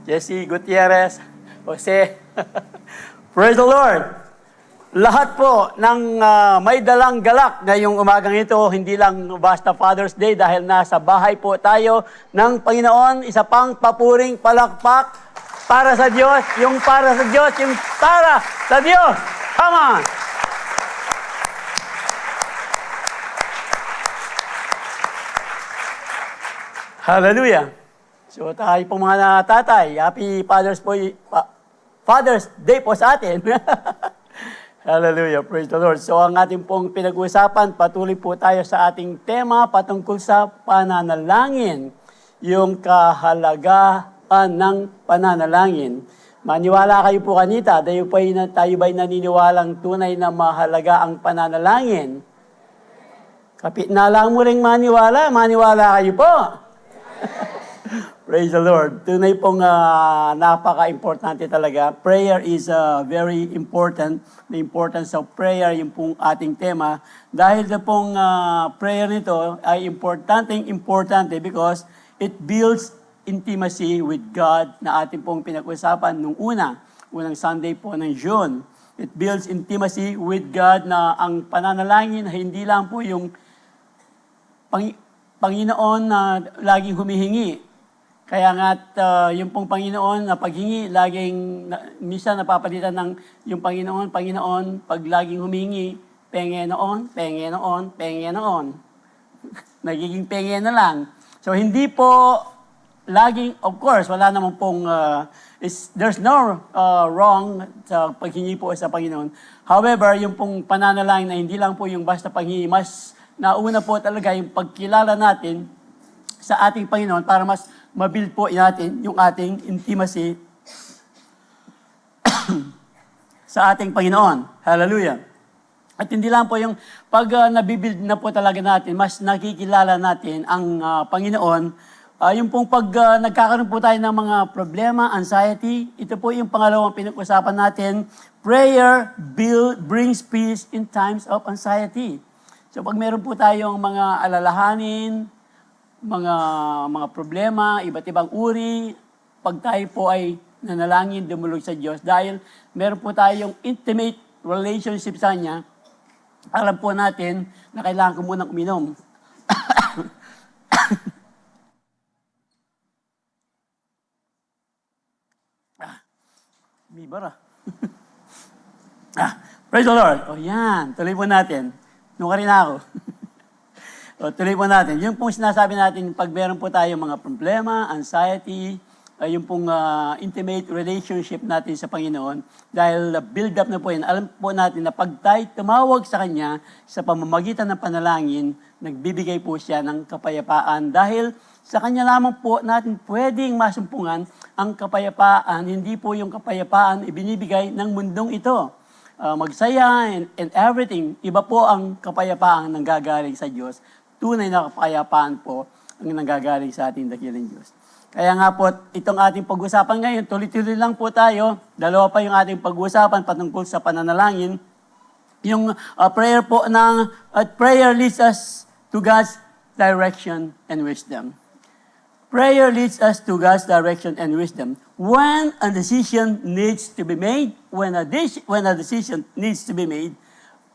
Jesse Gutierrez, Jose. Praise the Lord! Lahat po ng may dalang galak ngayong umagang ito, hindi lang basta Father's Day dahil nasa bahay po tayo ng Panginoon, isa pang papuring palakpak para sa Diyos, yung para sa Diyos, yung para sa Diyos. Come on! Hallelujah! So tayo po mga tatay, happy Father's Day po sa atin. Hallelujah, praise the Lord. So ang ating pong pinag-uusapan, patuloy po tayo sa ating tema patungkol sa pananalangin, yung kahalagahan ng pananalangin. Maniwala kayo po kanita, tayo ba'y naniniwalang tunay na mahalaga ang pananalangin? Kapit na lang mo rin maniwala kayo po. Praise the Lord. Tunay pong napaka-importante talaga. Prayer is very important. The importance of prayer, yung pong ating tema. Dahil na pong prayer nito ay importante because it builds intimacy with God na ating pong pinag-usapan nung unang Sunday po ng June. It builds intimacy with God na ang pananalangin hindi lang po yung Panginoon na laging humihingi. Kaya nga't yung pong Panginoon na paghingi, minsan napapalitan ng yung Panginoon, pag laging humingi, penge noon. Nagiging penge na lang. So hindi po laging, of course, wala naman pong, there's no wrong sa paghingi po sa Panginoon. However, yung pong pananalangin na hindi lang po yung basta paghingi, mas nauna po talaga yung pagkilala natin sa ating Panginoon para mas mabuild po natin yung ating intimacy sa ating Panginoon. Hallelujah. At hindi lang po yung pag nabibuild na po talaga natin, mas nakikilala natin ang Panginoon. Yung pong pag nagkakaroon po tayo ng mga problema, anxiety, ito po yung pangalawang pinag-usapan natin. Prayer brings peace in times of anxiety. So pag meron po tayong mga alalahanin, mga problema, iba't ibang uri, pag tayo po ay nanalangin, dumulog sa Diyos, dahil meron po tayong intimate relationship sa Kanya, alam po natin na kailangan ko munang uminom. Bibara. Praise the Lord. O yan, tuloy po natin. Nuka rin ako. O, tuloy po natin. Yung pong sinasabi natin, pag meron po tayo mga problema, anxiety, yung pong intimate relationship natin sa Panginoon, dahil build up na po yan, alam po natin na pag tayo tumawag sa Kanya sa pamamagitan ng panalangin, nagbibigay po siya ng kapayapaan. Dahil sa Kanya lamang po natin pwedeng masumpungan ang kapayapaan, hindi po yung kapayapaan ibinibigay ng mundong ito. Magsaya and everything, iba po ang kapayapaan ng gagaling sa Diyos. Tunay na kapayapaan po ang nanggagaling sa ating dakilang Diyos. Kaya nga po, itong ating pag-usapan ngayon, tuloy-tuloy lang po tayo. Dalawa pa yung ating pag-usapan patungkol sa pananalangin. Yung prayer po prayer leads us to God's direction and wisdom. Prayer leads us to God's direction and wisdom. When a decision needs to be made,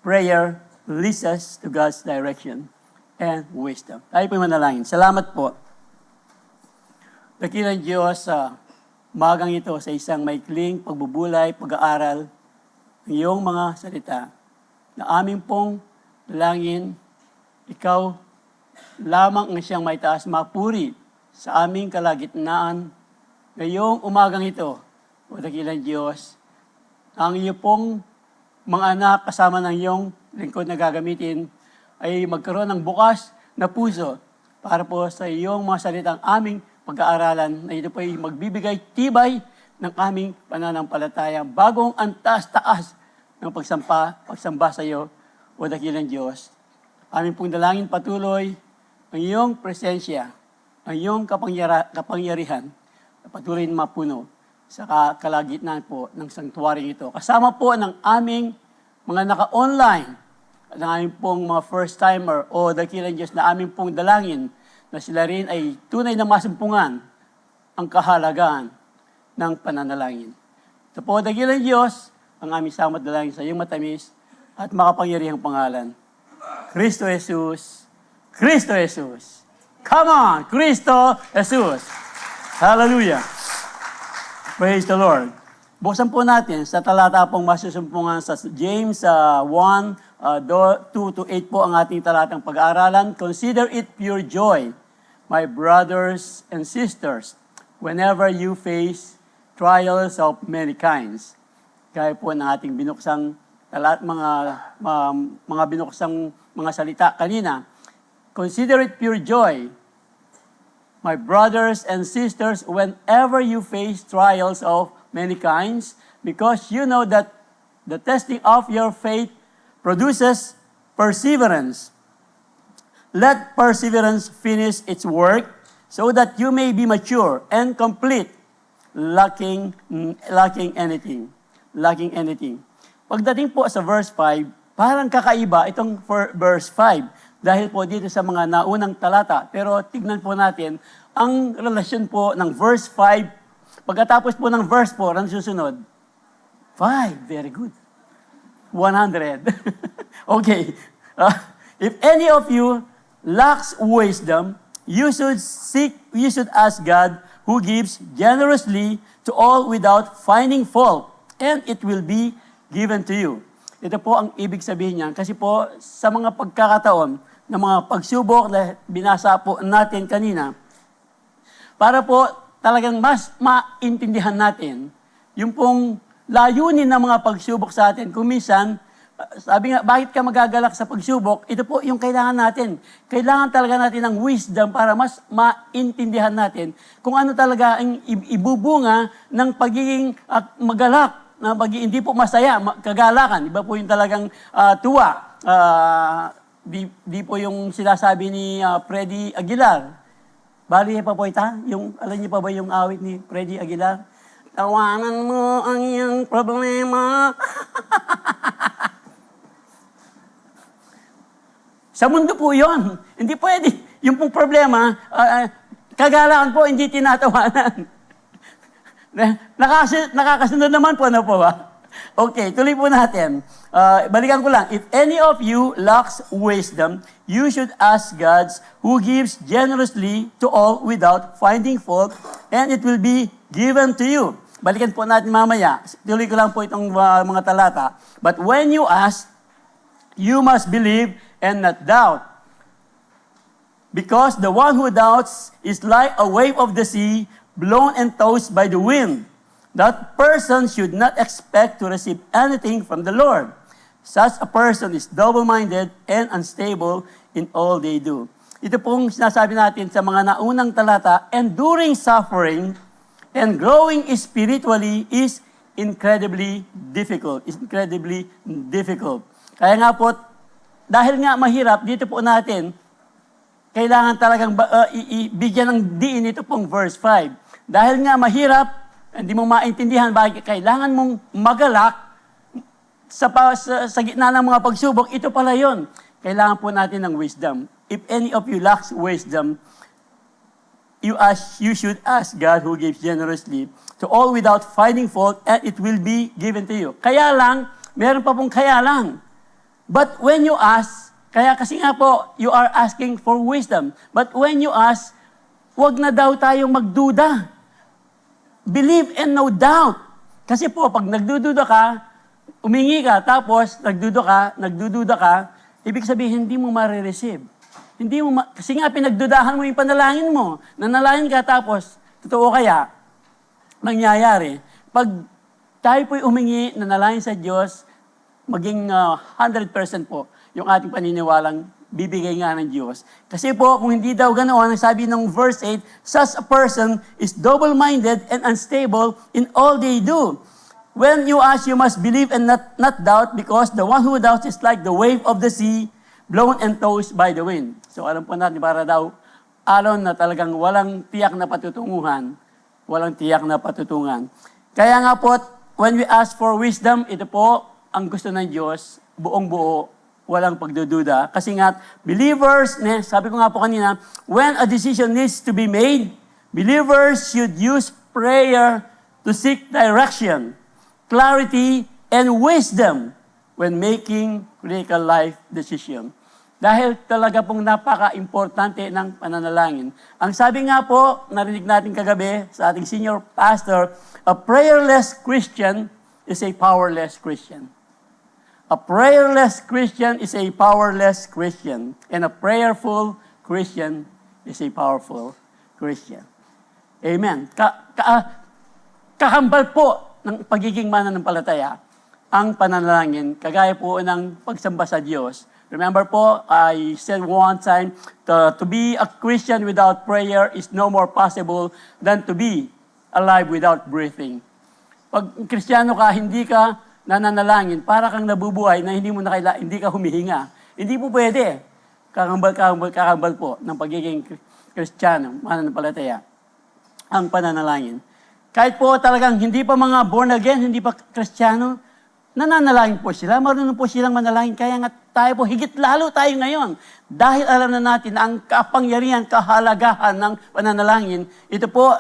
prayer leads us to God's direction and wisdom. Tayo po manalangin. Salamat po. Dakilang Diyos, sa magang ito sa isang maikling pagbubulay, pag-aaral ng iyong mga salita na aming pong dalangin, ikaw lamang ang siyang may taas mapuri sa aming kalagitnaan ngayong umagang ito. O dakilang Diyos, ang iyo pong mga anak kasama ng iyong lingkod na gagamitin ay magkaroon ng bukas na puso para po sa iyong mga salitang aming pag-aaralan na ito po ay magbibigay tibay ng aming pananampalataya bagong ang taas-taas ng pagsamba sa iyo o dakilang Diyos. Aming pong dalangin patuloy ang iyong presensya, ang iyong kapangyarihan na patuloy na mapuno sa kalagitnaan po ng sanctuary ito. Kasama po ng aming mga naka-online, ng aming pong mga first-timer o dakilang Diyos na aming pong dalangin na sila rin ay tunay na masumpungan ang kahalagaan ng pananalangin. Ito po, dakilang Diyos, ang aming samot dalangin sa iyong matamis at makapangyarihang pangalan. Kristo Jesus. Kristo Jesus. Come on, Kristo Jesus. Hallelujah. Praise the Lord. Buksan po natin sa talata pong masusumpungan sa James 1, 2-8 po ang ating talatang pag-aaralan. Consider it pure joy, my brothers and sisters, whenever you face trials of many kinds. Kaya po ng ating binuksang mga binuksang mga salita kanina. Consider it pure joy, my brothers and sisters, whenever you face trials of many kinds, because you know that the testing of your faith produces perseverance. Let perseverance finish its work so that you may be mature and complete, lacking anything. Lacking anything. Pagdating po sa verse 5, parang kakaiba itong verse 5 dahil po dito sa mga naunang talata. Pero tignan po natin ang relasyon po ng verse 5. Pagkatapos po ng verse 4, ang susunod, 5. Very good. 100. Okay. If any of you lacks wisdom, you should ask God, who gives generously to all without finding fault, and it will be given to you. Ito po ang ibig sabihin niya. Kasi po, sa mga pagkakataon, ng mga pagsubok na binasa po natin kanina, para po talagang mas maintindihan natin yung pong layunin ng mga pagsubok sa atin. Kung minsan, sabi nga, bakit ka magagalak sa pagsubok? Ito po yung kailangan natin. Kailangan talaga natin ng wisdom para mas maintindihan natin kung ano talaga ang ibubunga ng pagiging magalak, na hindi po masaya, kagalakan. Iba po yung talagang tuwa. Di po yung sinasabi ni Freddy Aguilar. Bali pa po ita? Alam niyo pa ba yung awit ni Freddy Aguilar? Tawanan mo ang iyong problema. Sa mundo po yon. Hindi pwede. Yung pong problema, kagalakan po, hindi tinatawanan. Nakakasunod naman po, ano po ba? Okay, tuloy po natin. Balikan ko lang. If any of you lacks wisdom, you should ask God, who gives generously to all without finding fault, and it will be given to you. Balikan po natin mamaya. Tuloy ko lang po itong mga talata. But when you ask, you must believe and not doubt. Because the one who doubts is like a wave of the sea, blown and tossed by the wind. That person should not expect to receive anything from the Lord. Such a person is double-minded and unstable in all they do. Ito pong sinasabi natin sa mga naunang talata, enduring suffering and growing spiritually is incredibly difficult. It's incredibly difficult. Kaya nga po, dahil nga mahirap, dito po natin, kailangan talagang bigyan ng diin ito pong verse 5. Dahil nga mahirap, hindi mo maintindihan bakit kailangan mong magalak sa gitna ng mga pagsubok, ito pala yon. Kailangan po natin ng wisdom. If any of you lacks wisdom, you should ask God, who gives generously to all without finding fault, and it will be given to you. Kaya lang, meron pa pong kaya lang. But when you ask, kasi nga po, you are asking for wisdom. But when you ask, wag na daw tayong magduda. Believe and no doubt. Kasi po, pag nagdududa ka, umingi ka, tapos nagdududa ka, ibig sabihin, hindi mo ma-receive. Kasi nga, pinagdudahan mo yung panalangin mo. Nanalangin ka, tapos, totoo kaya, nangyayari. Pag tayo po'y umingi, nanalangin sa Diyos, maging 100% po yung ating paniniwalang bibigay nga ng Diyos. Kasi po, kung hindi daw ganoon, ang sabi ng verse 8, such a person is double-minded and unstable in all they do. When you ask, you must believe and not doubt, because the one who doubts is like the wave of the sea, blown and tossed by the wind. So alam po natin, para daw, alon na talagang walang tiyak na patutunguhan. Walang tiyak na patutungan. Kaya nga po, when we ask for wisdom, ito po ang gusto ng Diyos, buong-buo, walang pagdududa. Kasi nga, believers, sabi ko nga po kanina, when a decision needs to be made, believers should use prayer to seek direction, clarity, and wisdom when making critical life decision. Dahil talaga pong napaka-importante ng pananalangin. Ang sabi nga po, narinig natin kagabi sa ating senior pastor, a prayerless Christian is a powerless Christian. A prayerless Christian is a powerless Christian. And a prayerful Christian is a powerful Christian. Amen. Kahambal po ng pagiging mananampalataya ang pananalangin, kagaya po ng pagsamba sa Diyos. Remember po, I said one time, to be a Christian without prayer is no more possible than to be alive without breathing. Pag Kristiyano ka, hindi ka nananalangin, para kang nabubuhay na hindi ka humihinga. Hindi po pwede. Kakambal po ng pagiging Kristiyano, mananampalataya, ang pananalangin. Kahit po talagang hindi pa mga born again, hindi pa Kristiyano, nananalangin po sila, marunong po silang manalangin. Kaya nga tayo po, higit lalo tayo ngayon. Dahil alam na natin na ang kapangyarihan, kahalagahan ng pananalangin, ito po,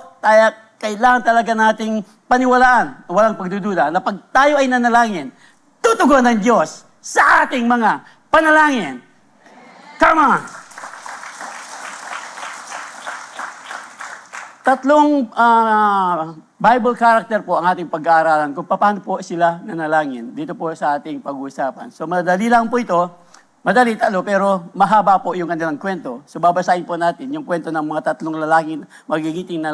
kailangan talaga nating paniwalaan, walang pagdududa, na pag tayo ay nanalangin, tutugon ng Diyos sa ating mga panalangin. Come on! Tatlong Bible character po ang ating pag-aaralan kung paano po sila nanalangin dito po sa ating pag-uusapan. So madali lang po ito, madali talo pero mahaba po yung kanilang kwento. So babasahin po natin yung kwento ng mga tatlong lalaki, magigiting na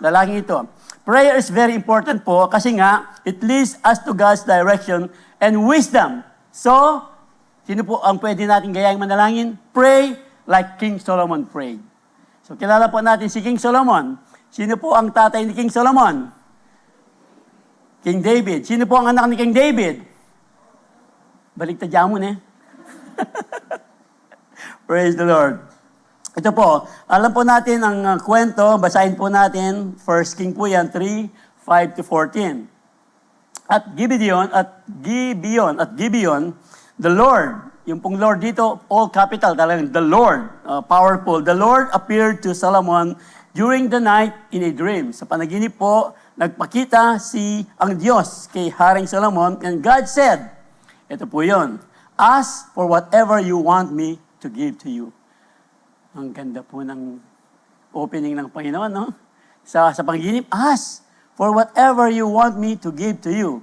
lalaki ito. Prayer is very important po kasi nga it leads us to God's direction and wisdom. So, sino po ang pwede natin gayang manalangin? Pray like King Solomon prayed. So, kilala po natin si King Solomon. Sino po ang tatay ni King Solomon? King David. Sino po ang anak ni King David? Baliktad jamon eh. Praise the Lord. Ito po, alam po natin ang kwento, basahin po natin, 1 King po yan, 3:5-14. At Gibeon, the Lord, yung pong Lord dito, all capital, talagang the Lord, powerful. The Lord appeared to Solomon during the night in a dream. Sa panaginip po, nagpakita ang Diyos kay Haring Solomon, and God said, ito po yun, ask for whatever you want me to give to you. Ang ganda po ng opening ng Panginoon, no? Sa panaginip, ask for whatever you want me to give to you.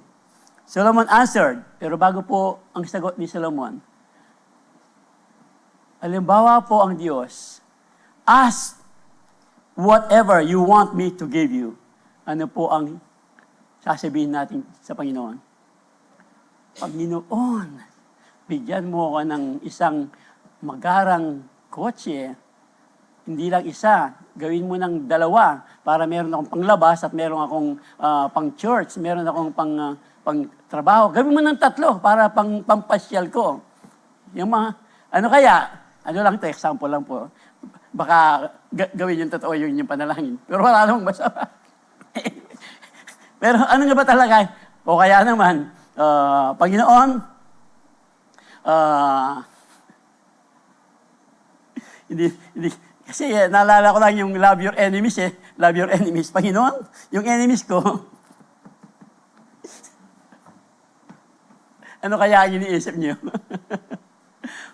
Solomon answered, pero bago po ang sagot ni Solomon, halimbawa po ang Diyos, ask whatever you want me to give you. Ano po ang sasabihin natin sa Panginoon? Panginoon, bigyan mo ako ng isang magarang kotse. Hindi lang isa, gawin mo ng dalawa para meron akong panglabas at meron akong pang-church, meron akong pang-trabaho. Gawin mo ng 3 para pampasyal ko. Yung mga, ano kaya? Ano lang ito, example lang po. Baka gawin yung totoo yung panalangin. Pero wala namang masama. Pero ano nga ba talaga? O kaya naman, Panginoon, hindi, kasi naalala ko lang yung love your enemies eh. Love your enemies. Panginoon, yung enemies ko, ano kaya ang iniisip niyo?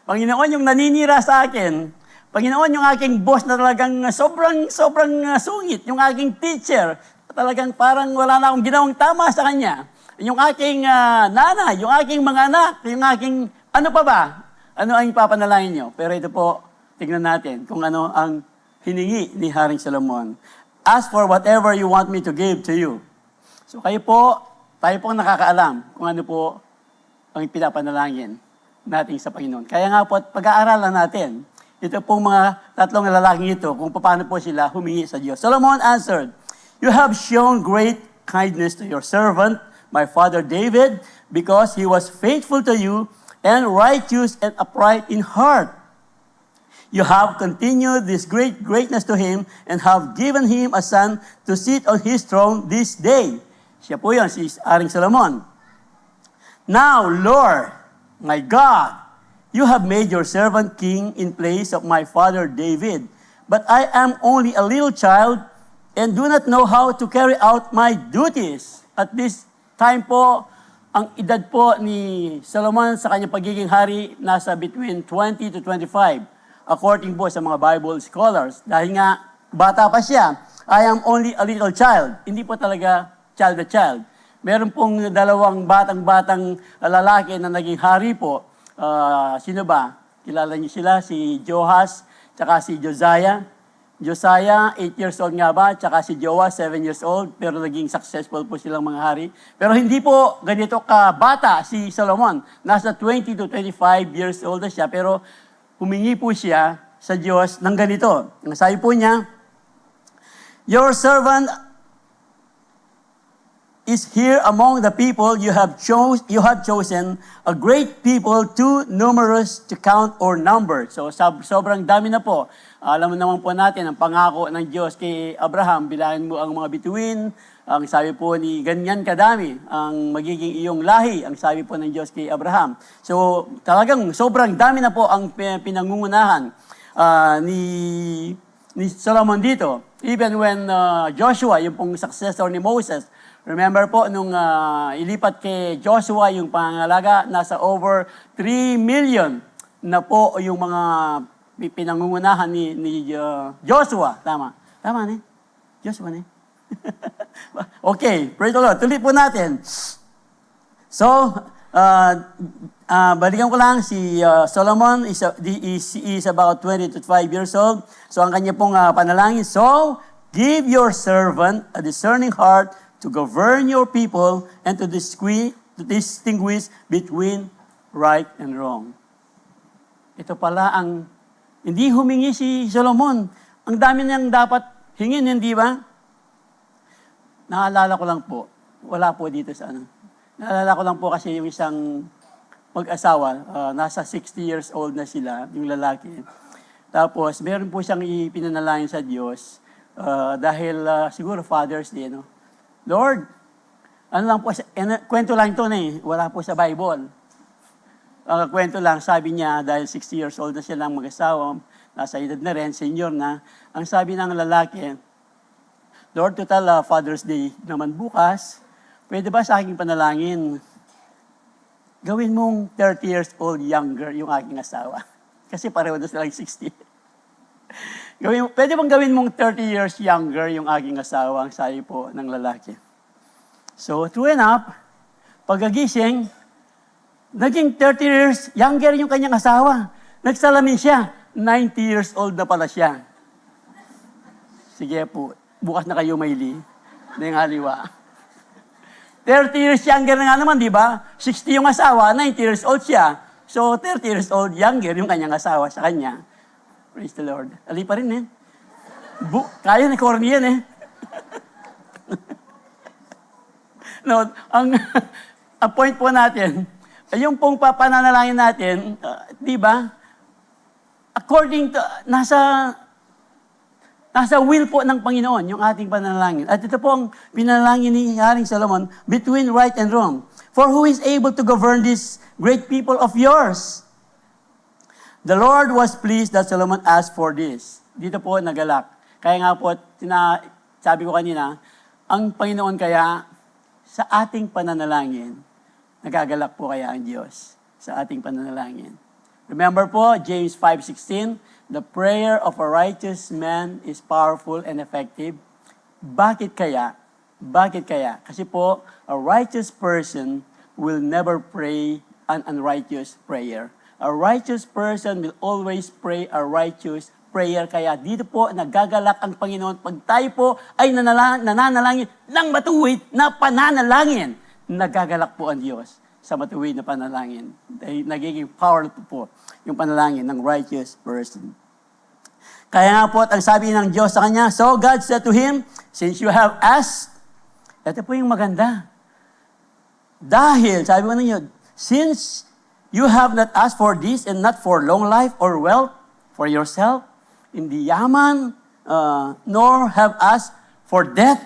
Panginoon, yung naninira sa akin. Panginoon, yung aking boss na talagang sobrang sungit. Yung aking teacher, talagang parang wala na akong ginawang tama sa kanya. Yung aking nanay, yung aking mga anak, yung aking, ano pa ba? Ano ang ipapanalangin nyo? Pero ito po, tignan natin kung ano ang hiningi ni Haring Solomon. Ask for whatever you want me to give to you. So tayo po nakakaalam kung ano po ang pinapanalangin natin sa Panginoon. Kaya nga po, pag-aaralan natin, ito pong mga tatlong lalaking ito, kung paano po sila humingi sa Diyos. Solomon answered, you have shown great kindness to your servant, my father David, because he was faithful to you and righteous and upright in heart. You have continued this greatness to him and have given him a son to sit on his throne this day. Siya po yun, si Haring Solomon. Now, Lord, my God, you have made your servant king in place of my father David. But I am only a little child, and do not know how to carry out my duties. At this time po, ang edad po ni Solomon sa kanyang pagiging hari nasa between 20 to 25, according po sa mga Bible scholars. Dahil nga, bata pa siya, I am only a little child. Hindi po talaga child na child. Meron pong dalawang batang-batang lalaki na naging hari po. Sino ba? Kilala niyo sila, si Joas, tsaka si Josiah. Josiah, 8 years old nga ba, tsaka si Joas, 7 years old, pero naging successful po silang mga hari. Pero hindi po ganito kabata si Solomon. Nasa 20 to 25 years old na siya, pero humingi po siya sa Diyos ng ganito. Ang sabi po niya, your servant is here among the people you have chosen, a great people too numerous to count or number. So sobrang dami na po. Alam mo naman po natin ang pangako ng Diyos kay Abraham, bilangin mo ang mga bituin. Ang sabi po ni ganyan kadami ang magiging iyong lahi, ang sabi po ng Diyos kay Abraham. So talagang sobrang dami na po ang pinangungunahan ni Solomon dito. Even when Joshua, yung pong successor ni Moses, remember po, nung ilipat kay Joshua yung pangangalaga, nasa over 3 million na po yung mga pinangungunahan ni Joshua. Tama? Tama, ne? Joshua, ne? Okay, praise the Lord. Tuloy po natin. So, balikan ko lang, si Solomon is about 20 to 5 years old. So, ang kanya pong panalangin, so, give your servant a discerning heart to govern your people and to distinguish between right and wrong. Ito pala ang, hindi humingi si Solomon. Ang dami niyang dapat hingin, hindi ba? Naalala ko lang po, wala po dito sa ano. Naalala ko lang po kasi yung isang mag-asawa, nasa 60 years old na sila, yung lalaki. Tapos, meron po siyang ipinanalangin sa Diyos dahil siguro Father's Day, no? Lord, ano lang po, kwento lang ito wala po sa Bible. Kwento lang, sabi niya, dahil 60 years old na silang mag-asawa, nasa edad na rin, senior na, ang sabi ng lalaki, Lord, total Father's Day naman bukas, pwede ba sa aking panalangin, gawin mong 30 years old younger yung aking asawa? Kasi pareho na silang 60. Pwede bang gawin mong 30 years younger yung aking asawa, ang sabi po ng lalaki. So, true enough, pagkagising, naging 30 years younger yung kanyang asawa. Nagsalamin siya, 90 years old na pala siya. Sige po, bukas na kayo maili, na yung haliwa. 30 years younger na nga naman, di ba? 60 yung asawa, 90 years old siya. So, 30 years old younger yung kanyang asawa sa kanya. Praise the Lord. Ali pa rin kaya ni corny yan No, ang point po natin, yung pong papananalangin natin, di ba? According to, nasa will po ng Panginoon yung ating pananalangin. At ito po ang pinanalangin ni Haring Solomon, between right and wrong. For who is able to govern this great people of yours? The Lord was pleased that Solomon asked for this. Dito po nagalak. Kaya nga po, sabi ko kanina, ang Panginoon kaya sa ating pananalangin, nagagalak po kaya ang Diyos sa ating pananalangin. Remember po, James 5:16, the prayer of a righteous man is powerful and effective. Bakit kaya? Bakit kaya? Kasi po, a righteous person will never pray an unrighteous prayer. A righteous person will always pray a righteous prayer. Kaya dito po nagagalak ang Panginoon pag tayo po ay nananalangin ng matuwid na pananalangin. Nagagalak po ang Diyos sa matuwid na panalangin. Dahil nagiging powerful po yung panalangin ng righteous person. Kaya nga po, ang sabi ng Diyos sa kanya, so God said to him, since you have asked, ito po yung maganda. Dahil, sabi ko ninyo, since you have not asked for this and not for long life or wealth for yourself, hindi yaman, nor have asked for death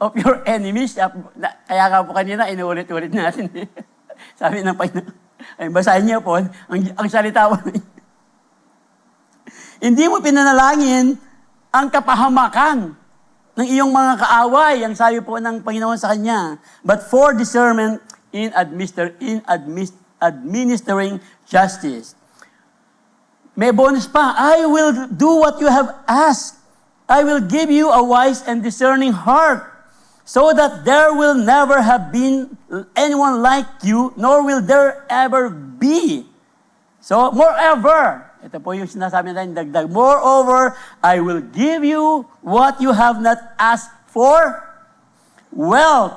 of your enemies. Kaya nga po kanina, inuulit-ulit natin. Sabi ng Panginoon, ay basahin niyo po, ang salita po. Hindi mo pinanalangin ang kapahamakan ng iyong mga kaaway, ang sabi po ng Panginoon sa kanya. But for discernment in administering justice. May bonus pa, I will do what you have asked. I will give you a wise and discerning heart, so that there will never have been anyone like you, nor will there ever be. So, moreover, ito po yung sinasabi natin, dagdag, moreover, I will give you what you have not asked for, wealth,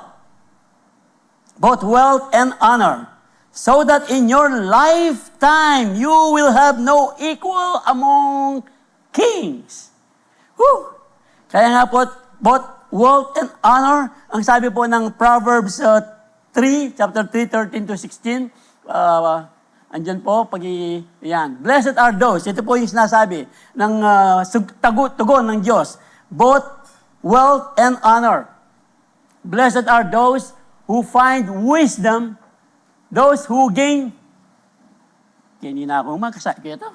both wealth and honor, so that in your lifetime you will have no equal among kings. Whew! Kaya nga po, both wealth and honor, ang sabi po ng Proverbs 3, chapter 3, 13 to 16, andyan po, yan. Blessed are those, ito po yung sinasabi ng tugon ng Diyos, both wealth and honor. Blessed are those who find wisdom, those who gain, kanina ako magkasakit ito.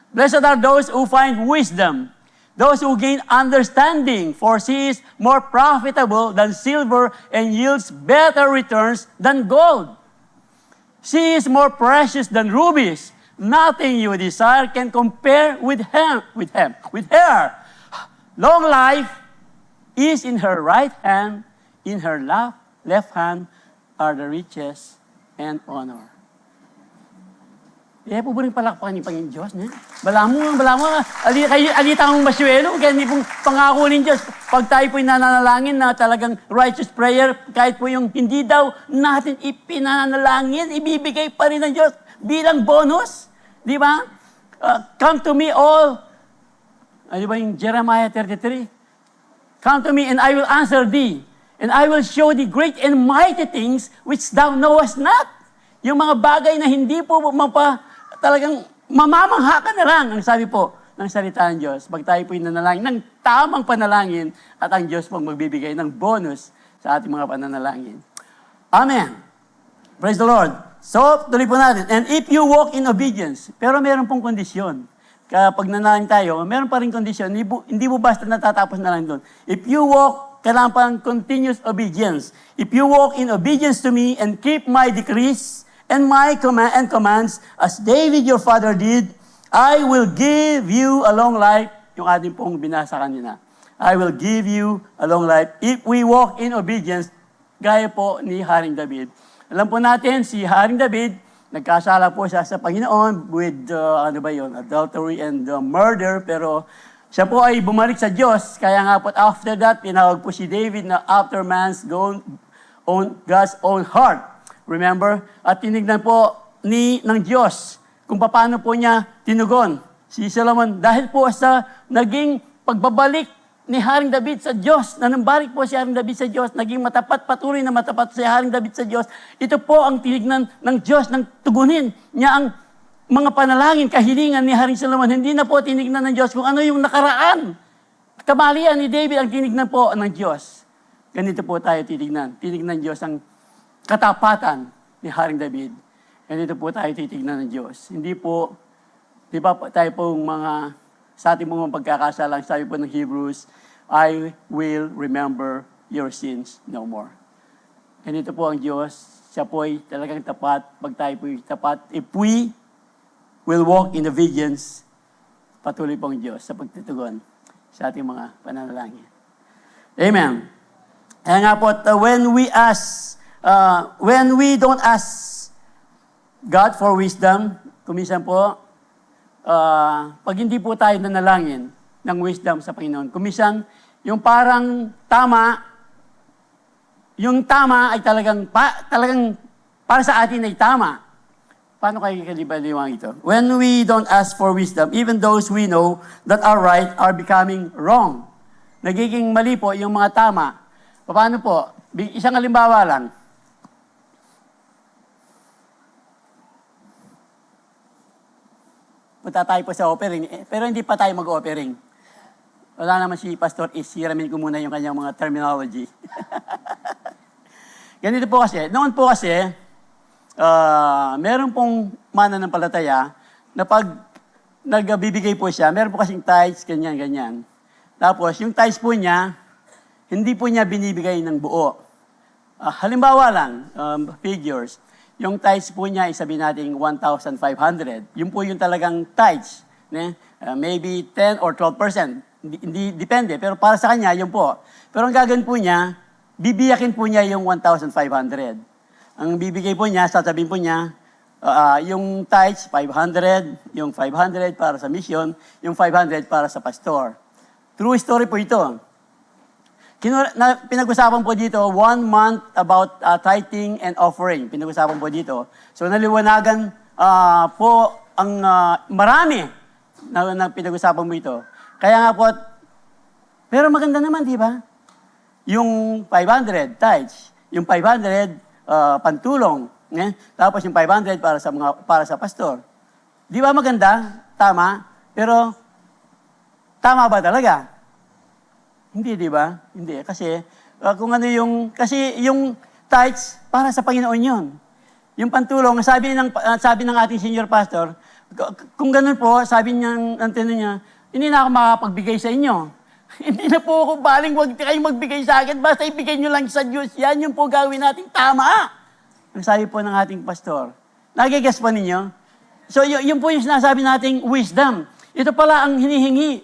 Blessed are those who find wisdom, those who gain understanding, for she is more profitable than silver and yields better returns than gold. She is more precious than rubies. Nothing you desire can compare with her. Long life is in her right hand, in her left hand are the riches and honor. Po rin palakpakan ni Panginoon Diyos. Bala mo, alita mong masyuelo, kaya hindi pong pangako ng Diyos. Pag tayo po'y nananalangin na talagang righteous prayer, kahit po yung hindi daw natin ipinanalangin, ibibigay pa rin ng Diyos bilang bonus. Di ba? Come to me all. Ano ba yung Jeremiah 33? Come to me and I will answer thee. And I will show thee great and mighty things which thou knowest not. Yung mga bagay na hindi po talagang mamamangha ka na lang, ang sabi po ng salita ng Diyos. Pag tayo po'y nanalangin ng tamang panalangin at ang Diyos pong magbibigay ng bonus sa ating mga pananalangin. Amen. Praise the Lord. So, tuloy po natin. And if you walk in obedience, pero meron pong kondisyon. Kapag nanalangin tayo, meron pa rin kondisyon. Hindi mo basta natatapos na lang doon. If you walk, kailangan pang continuous obedience. If you walk in obedience to me and keep my decrees, and my commands, as David your father did, I will give you a long life. Yung ating pong binasa kanina. I will give you a long life if we walk in obedience, gaya po ni Haring David. Alam po natin, si Haring David, nagkasala po siya sa Panginoon with, adultery and murder, pero siya po ay bumalik sa Diyos. Kaya nga po, after that, tinawag po si David na after man's God's own heart. Remember? At tinignan po ng Diyos kung paano po niya tinugon si Solomon. Dahil po sa naging pagbabalik ni Haring David sa Diyos, nanambalik po si Haring David sa Diyos, naging matapat, patuloy na matapat si Haring David sa Diyos, ito po ang tinignan ng Diyos, nang tugunin niya ang mga panalangin, kahilingan ni Haring Solomon. Hindi na po tinignan ng Diyos kung ano yung nakaraan. Kamalian ni David ang tinignan po ng Diyos. Ganito po tayo titignan. Tinignan Diyos ang katapatan ni Haring David. Ganito po tayo titignan ng Diyos. Hindi po, di ba tayo pong sa ating mga pagkakasalang, sabi po ng Hebrews, I will remember your sins no more. Ganito po ang Diyos. Siya po ay talagang tapat. Pag tayo po ay tapat, if we will walk in obedience, patuloy po ang Diyos sa pagtitugon sa ating mga pananalangin. Amen. Kaya nga po, when we don't ask God for wisdom, kuminsan po, pag hindi po tayo nanalangin ng wisdom sa Panginoon, kuminsan, yung parang yung tama ay talagang para sa atin ay tama. Paano kayo kalibaliwang ito? When we don't ask for wisdom, even those we know that are right are becoming wrong. Nagiging mali po yung mga tama. Paano po? Isang halimbawa lang. Punta tayo po sa offering, pero hindi pa tayo mag-offering. Wala naman si Pastor Isiramin ko muna yung kanyang mga terminology. Ganito po kasi, noon po kasi, meron pong mananampalataya na pag nagbibigay po siya. Meron po kasing tithes, ganyan, ganyan. Tapos, yung tithes po niya, hindi po niya binibigay ng buo. Halimbawa lang, figures, yung tithes po niya, isabihin natin 1,500. Yun po yung talagang tithes. Maybe 10 or 12%. Hindi, depende. Pero para sa kanya, yun po. Pero ang gagawin po niya, bibiyakin po niya yung 1,500. Ang bibigay po niya, sasabihin po niya, yung tithes, 500, yung 500 para sa mission, yung 500 para sa pastor. True story po ito. Pinag-usapan po dito, 1 month about tithing and offering. Pinag-usapan po dito. So naliwanagan po ang marami na pinag-usapan mo ito. Kaya nga po, pero maganda naman, di ba? Yung 500 tithes, yung 500 pantulong, tapos yung 500 para sa pastor. Di ba maganda? Tama? Pero tama ba talaga? Hindi, di ba? Hindi. Kasi, kasi yung tithes, para sa Panginoon yun. Yung pantulong, sabi ng ating senior pastor, kung ganun po, sabi ng antena niya, hindi na ako makapagbigay sa inyo. Hindi na po ako baling, huwag kayong magbigay sa akin, basta ibigay nyo lang sa Diyos. Yan yung po gawin natin tama. Ang sabi po ng ating pastor. Nagigas pa ninyo? So, yun po yung sinasabi nating wisdom. Ito pala ang hinihingi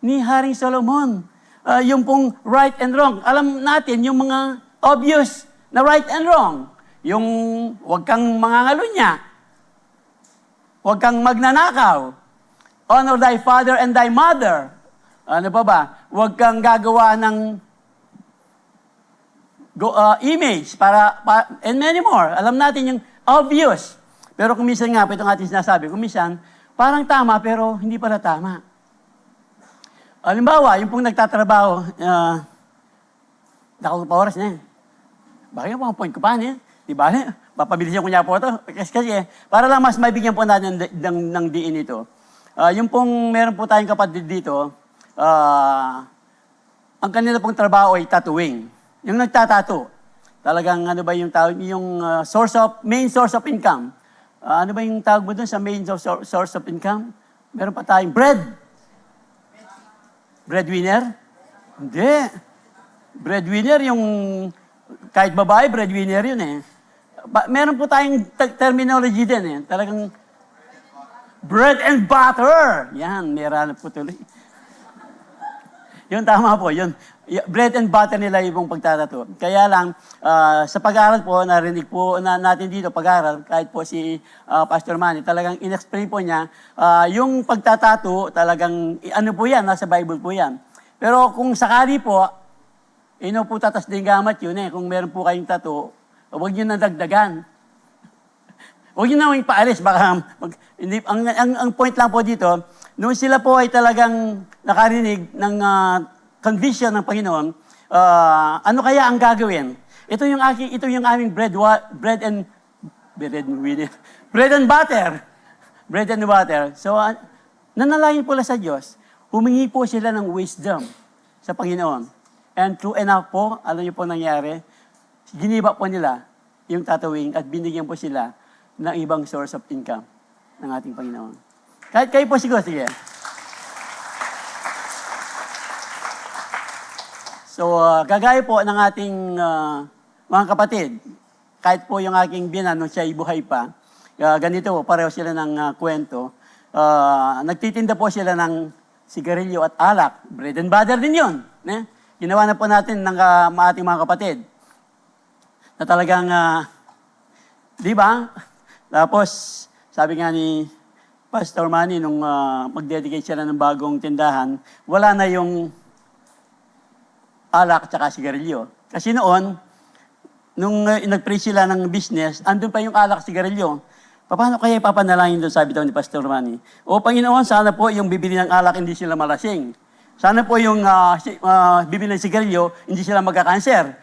ni Haring Solomon. Yung pong right and wrong. Alam natin yung mga obvious na right and wrong. Yung huwag kang mangangalunya. Huwag kang magnanakaw. Honor thy father and thy mother. Ano pa ba? Huwag kang gagawa ng image and many more. Alam natin yung obvious. Pero kung minsan nga, itong ating sinasabi, kung minsan, parang tama pero hindi pala tama. Halimbawa, yung pong nagtatrabaho, nakaupo pa oras na yan. Bakit yung point ko pa niya? Di ba? Papabilisin ko niya po ito. Kasi, para lang mas maibigyan po natin ng diin ito. Yung pong meron po tayong kapatid dito, ang kanila pong trabaho ay tattooing. Yung nagtatato. Talagang ano ba yung tawag, yung main source of income. Ano ba yung tawag mo dun sa main source of income? Meron pa tayong breadwinner? Hindi. Breadwinner yung, kahit babae, breadwinner yun eh. Meron po tayong terminology din eh. Talagang, bread and butter. Yan, meron po tuloy. Yun, tama po, yun. Bread and butter nila yung pagtatato. Kaya lang, sa pag-aaral po, narinig po natin dito, pag-aaral, kahit po si Pastor Manny, talagang in-explain po niya, yung pagtatato, talagang, ano po yan, nasa Bible po yan. Pero kung sakali po, po tatas din gamat yun eh. Kung meron po kayong tato, huwag nyo nadagdagan. Huwag nyo naman ipaalis. Baka, ang point lang po dito, noon sila po ay talagang nakarinig ng conviction ng Panginoon, ano kaya ang gagawin? Ito yung aming bread and butter. Bread and butter. So, nanalangin po sa Diyos. Humingi po sila ng wisdom sa Panginoon. And true enough po, alam niyo po nangyari, giniba po nila yung tattooing at binigyan po sila ng ibang source of income ng ating Panginoon. Kahit kayo po siguro, sige. So, kagaya po ng ating mga kapatid, kahit po yung aking biyanan nung siya buhay pa, ganito po, pareho sila ng kwento. Nagtitinda po sila ng sigarilyo at alak. Bread and butter din yun. Ginawa na po natin ng ating mga kapatid. Na talagang, di ba? Tapos, sabi nga ni Pastor Manny, nung mag-dedicate sila ng bagong tindahan, wala na yung alak at saka sigarilyo. Kasi noon, nung nag-preach sila ng business, andun pa yung alak at sigarilyo. Paano kaya ipapanalangin doon, sabi daw ni Pastor Manny? O Panginoon, sana po yung bibili ng alak, hindi sila malasing. Sana po yung bibili ng sigarilyo, hindi sila magka-cancer.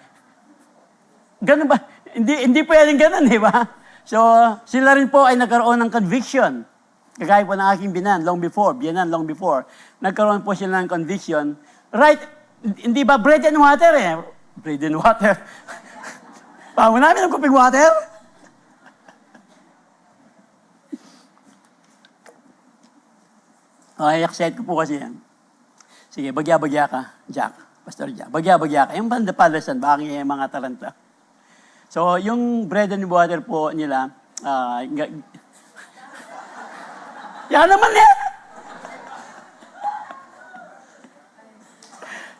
Ganun ba? Hindi pwedeng ganun, di ba? So, sila rin po ay nagkaroon ng conviction. Kagaya po ng aking biyanan long before. Nagkaroon po sila ng conviction. Right, hindi ba bread and water eh? Bread and water. Paano namin ang kuping water? Okay, excited ko po kasi yan. Sige, bagya-bagya ka, Jack. Pastor Jack. Bagya-bagya ka. Yung palasan, bakit yung mga talanta. So, yung bread and water po nila, yan naman yan!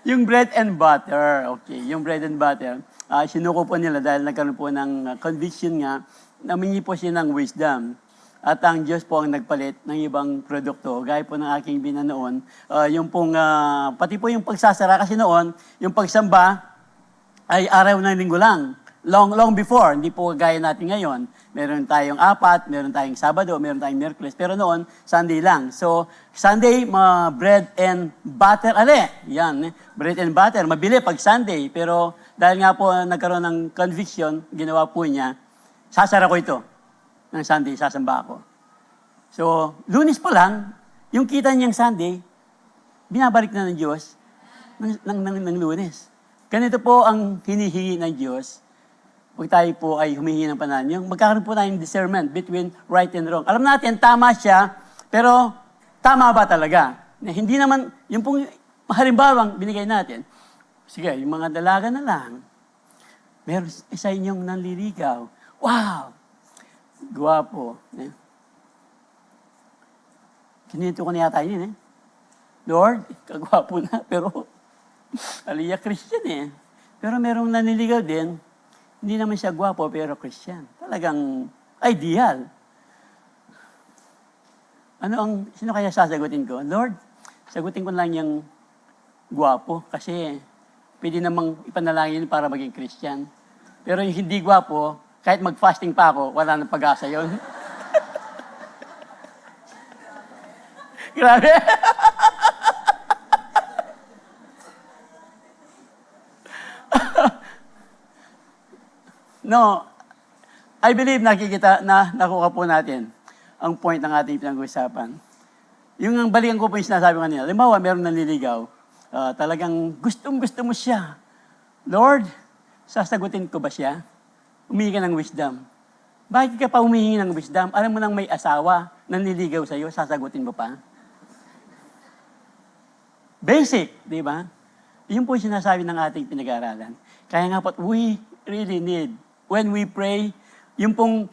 Yung bread and butter, okay, yung bread and butter, sinuko po nila dahil nagkaroon po ng conviction nga, namingi po siya ng wisdom. At ang Diyos po ang nagpalit ng ibang produkto. Gaya po ng aking binanoon, yung pong, pati po yung pagsasara kasi noon, yung pagsamba ay araw ng linggo lang. Long before, hindi po gaya natin ngayon. Meron tayong 4, meron tayong Sabado, meron tayong Miyerkules. Pero noon, Sunday lang. So, Sunday, bread and butter. Yan, bread and butter. Mabili pag Sunday. Pero dahil nga po nagkaroon ng conviction, ginawa po niya, sasara ko ito. Ng Sunday, sasamba ako. So, Lunes pa lang, yung kita niyang Sunday, binabalik na ng Diyos ng Lunes. Ganito po ang hinihingi ng Diyos. Pag tayo po ay humihingi ng panahon, yung magkakaroon po tayong discernment between right and wrong. Alam natin, tama siya, pero tama ba talaga? Hindi naman, yung pong halimbawang binigay natin, sige, yung mga dalaga na lang, meron isa inyong nanliligaw. Wow! Guwapo. Kininto ko na yata yun, Lord, kagwapo na, pero aliya Christian, Pero merong nanliligaw din, hindi naman siya gwapo, pero Christian. Talagang ideal. Sino kaya sasagutin ko? Lord, sagutin ko lang yung gwapo kasi pwede namang ipanalangin para maging Christian. Pero yung hindi gwapo, kahit mag-fasting pa ako, wala nang pag-asa yun. Grabe. No, I believe nakikita na nakuha po natin ang point ng ating pinag-uusapan. Yung balikan ko po yung sinasabi ko kanina. Halimbawa, meron nanliligaw. Talagang gustong-gusto mo siya. Lord, sasagutin ko ba siya? Humingi ka ng wisdom. Bakit ka pa humihingi ng wisdom? Alam mo nang may asawa, nanliligaw sa'yo, sasagutin mo pa? Basic, di ba? Yun po yung sinasabi ng ating pinag-aaralan. Kaya nga po, we really need, when we pray, yung pong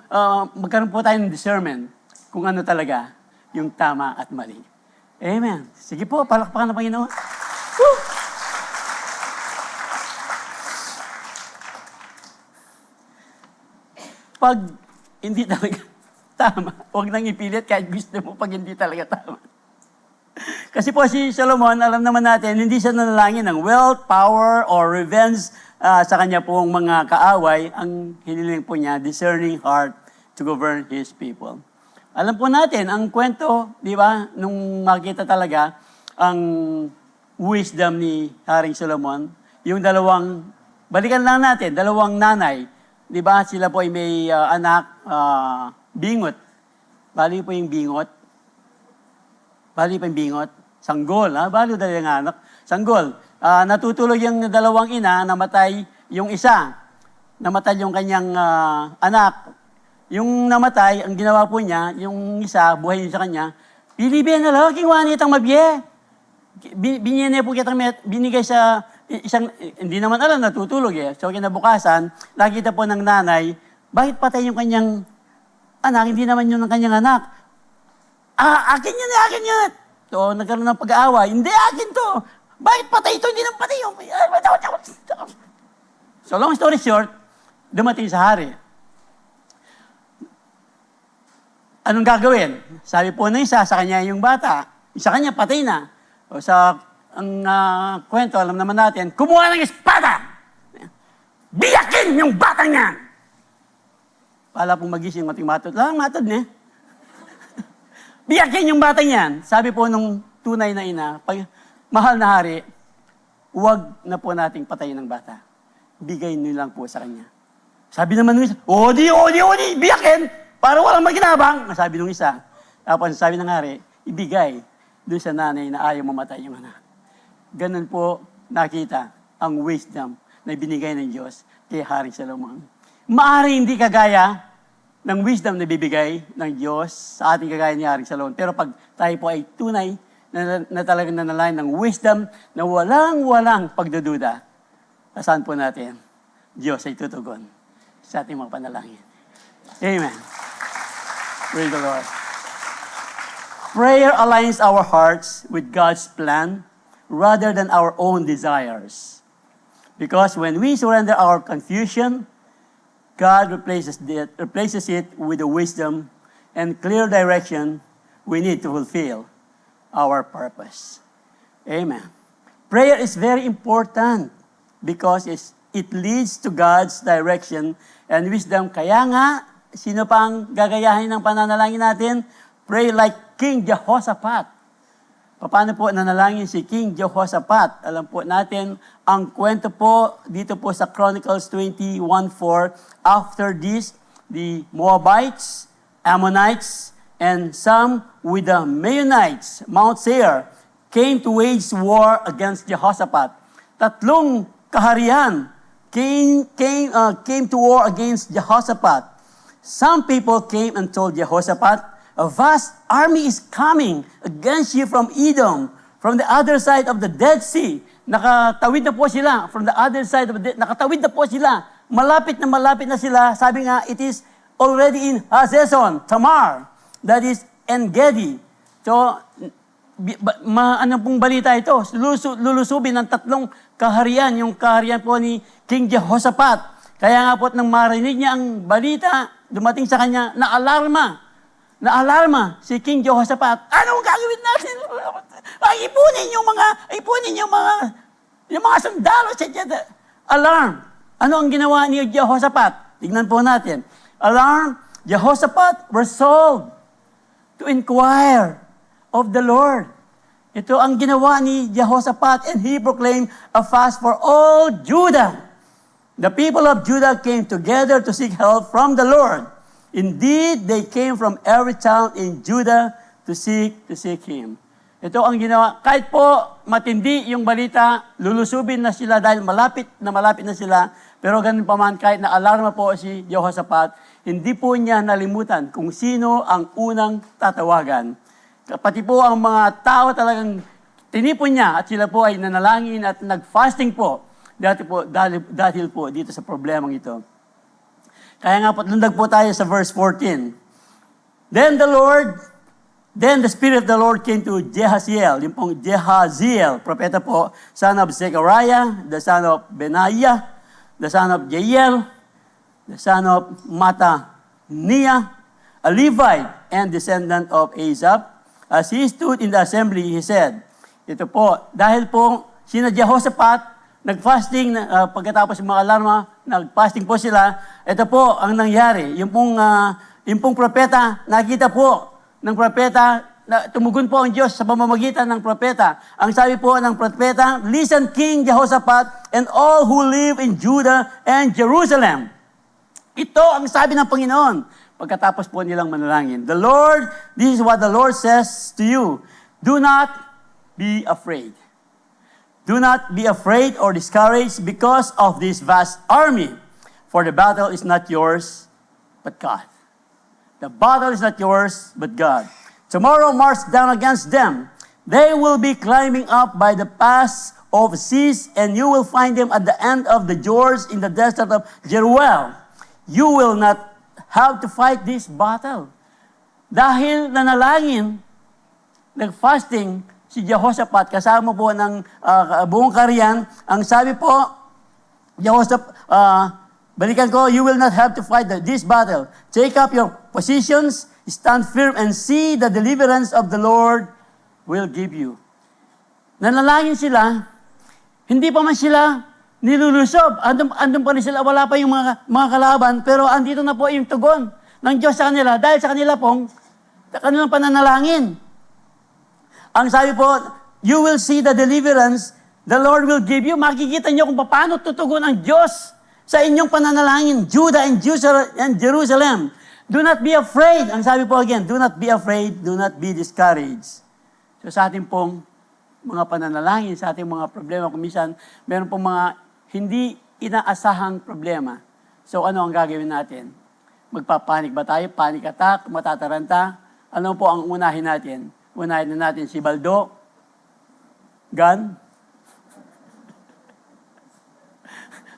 magkaroon po tayo ng discernment kung ano talaga yung tama at mali. Amen. Sige po, palakpakan ng Panginoon. Woo! Pag hindi talaga tama, huwag nang ipilit kahit gusto mo pag hindi talaga tama. Kasi po si Solomon, alam naman natin, hindi siya nanalangin ng wealth, power, or revenge sa kanya pong mga kaaway. Ang hiniling po niya, discerning heart to govern His people. Alam po natin, ang kwento, di ba, nung makita talaga ang wisdom ni Haring Solomon, yung balikan lang natin, dalawang nanay, di ba, sila po ay may anak, bingot. Bali po yung bingot. Sanggol, bali dahil yung anak. Sanggol. Natutulog yung dalawang ina, namatay yung isa. Namatay yung kanyang anak. Yung namatay, ang ginawa po niya, yung isa, buhay niya sa kanya, Pilipian na lalaking wanitang mabiye. Binigay sa isang, hindi naman alam, natutulog So kinabukasan, nakita po ng nanay, bakit patay yung kanyang anak, hindi naman yun ng kanyang anak. Akin yun. So, nagkaroon ng pag-aaway, hindi akin to. Bakit patay ito? Hindi naman patay yung... So, long story short, dumating sa hari. Anong gagawin? Sabi po ng isa, sa kanya yung bata. Sa kanya, patay na. O ang kwento, alam naman natin, kumuha ng espada! Biyakin yung bata niya! Pala pong magising, matod. Matod niya. Biyakin yung bata niyan. Sabi po nung tunay na ina, mahal na hari, huwag na po nating patayin ng bata. Bigay niyo lang po sa kanya. Sabi naman nung isa, Odi, biyakin! Para walang maginabang. Sabi nung isa. Tapos sabi ng hari, ibigay doon sa nanay na ayaw mamatay yung anak. Ganun po nakita ang wisdom na binigay ng Diyos kay Haring Solomon. Maaari hindi kagaya ng wisdom na bibigay ng Diyos sa ating kagaya ni Haring Solomon. Pero pag tayo po ay tunay na talagang nanalangin ng wisdom na walang pagdududa. Asahan po natin, Diyos ay tutugon sa ating mga panalangin. Amen. Praise the Lord. Prayer aligns our hearts with God's plan rather than our own desires. Because when we surrender our confusion, God replaces it with the wisdom and clear direction we need to fulfill our purpose. Amen. Prayer is very important because it leads to God's direction and wisdom. Kaya nga, sino pang gagayahin ng pananalangin natin? Pray like King Jehoshaphat. Paano po nanalangin si King Jehoshaphat? Alam po natin, ang kwento po dito po sa Chronicles 21:4, after this, the Moabites, Ammonites, and some with the Meunites, Mount Seir, came to wage war against Jehoshaphat. Tatlong kaharian came to war against Jehoshaphat. Some people came and told Jehoshaphat, a vast army is coming against you from Edom, from the other side of the Dead Sea. Nakatawid na po sila. From the other side of the nakatawid na po sila. Malapit na sila. Sabi nga, it is already in Hazezon, Tamar. That is En-Gedi. So, ano pong balita ito? Lulusubin ng tatlong kaharian. Yung kaharian po ni King Jehoshaphat. Kaya nga po, nang marinig niya ang balita, dumating sa kanya, naalarma si King Jehoshaphat. Anong gagawin natin? Ay, ipunin yung mga sundalo. Alarm. Ano ang ginawa ni Jehoshaphat? Tignan po natin. Alarm, Jehoshaphat resolved to inquire of the Lord. Ito ang ginawa ni Jehoshaphat, and he proclaimed a fast for all Judah. The people of Judah came together to seek help from the Lord. Indeed, they came from every town in Judah to seek Him. Ito ang ginawa. Kahit po matindi yung balita, lulusubin na sila dahil malapit na sila. Pero ganun pa man, kahit na alarma po si Jehoshaphat, hindi po niya nalimutan kung sino ang unang tatawagan. Pati po ang mga tao talagang tinipon niya at sila po ay nanalangin at nag-fasting po dahil po dito sa problemang ito. Kaya nga po, lundag po tayo sa verse 14. Then the Spirit of the Lord came to Jehaziel, yung pong Jehaziel, propeta po, son of Zechariah, the son of Benaiah, the son of Jael, the son of Mattaniah, a Levite and descendant of Asaph. As he stood in the assembly, he said, ito po, dahil po sina Jehoshaphat, nag-fasting, pagkatapos ng mga alarma, nag-fasting po sila. Ito po ang nangyari. Yung pong propeta, nakita po ng propeta, tumugon po ang Diyos sa pamamagitan ng propeta. Ang sabi po ng propeta, listen, King Jehoshaphat, and all who live in Judah and Jerusalem. Ito ang sabi ng Panginoon. Pagkatapos po nilang manalangin, this is what the Lord says to you, do not be afraid. Do not be afraid or discouraged because of this vast army, for the battle is not yours, but God. The battle is not yours, but God. Tomorrow march down against them. They will be climbing up by the pass of Cis, and you will find them at the end of the Jordan in the desert of Jeruel. You will not have to fight this battle. Dahil nanalangin, nag-fasting, si Jehoshaphat, kasama po ng buong kaharian, ang sabi po, Jehoshaphat, balikan ko, you will not have to fight this battle. Take up your positions, stand firm, and see the deliverance of the Lord will give you. Nanalangin sila, hindi pa man sila nilulusob. Andun pa rin sila, wala pa yung mga kalaban, pero andito na po yung tugon ng Diyos sa kanila, dahil sa kanila pong, kanilang pananalangin. Ang sabi po, you will see the deliverance the Lord will give you. Makikita nyo kung paano tutugon ang Diyos sa inyong pananalangin, Judah and Jerusalem. Do not be afraid. Ang sabi po again, do not be afraid, do not be discouraged. So sa ating pong mga pananalangin, sa ating mga problema, kung minsan, meron pong mga hindi inaasahang problema. So ano ang gagawin natin? Magpapanik ba tayo? Panic attack? Matataranta? Ano po ang unahin natin? Unahin na natin si Baldo, Gun?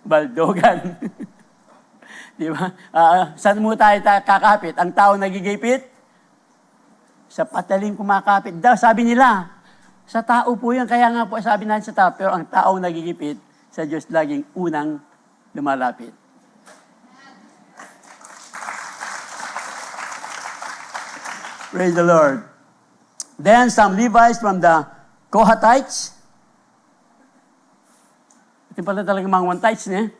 Baldogan. Di ba? Saan mo tayo kakapit? Ang tao nagigipit? Sa pataling kumakapit daw. Sabi nila, sa tao po yan. Kaya nga po sabi natin sa tao, pero ang tao nagigipit, sa Diyos laging unang lumalapit. Praise the Lord. Then some Levites from the Kohathites. Ito pala talaga mga one-tites niya.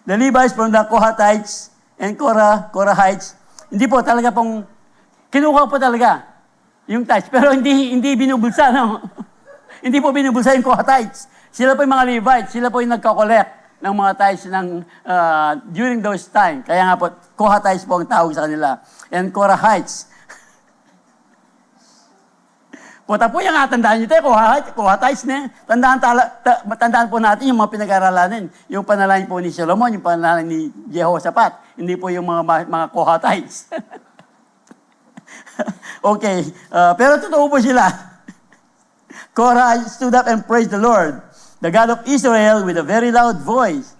The Levites from the Kohathites and Korahites. Hindi po, talaga pong, kinuha po talaga yung tithes. Pero hindi binubulsa, no? Hindi po binubulsa yung Kohathites. Sila po yung mga Levites. Sila po yung nagkakolect ng mga tithes during those time. Kaya nga po, Kohathites po ang tawag sa kanila. And Korahites. Puta po yung tandaan nyo tayo, Kohathites na. Tandaan po natin yung mga pinag-aralanin. Yung panalangin po ni Solomon, yung panalangin ni Jehoshaphat. Hindi po yung mga Kohathites. Okay. Pero totoo po sila. Korah stood up and praised the Lord, the God of Israel, with a very loud voice.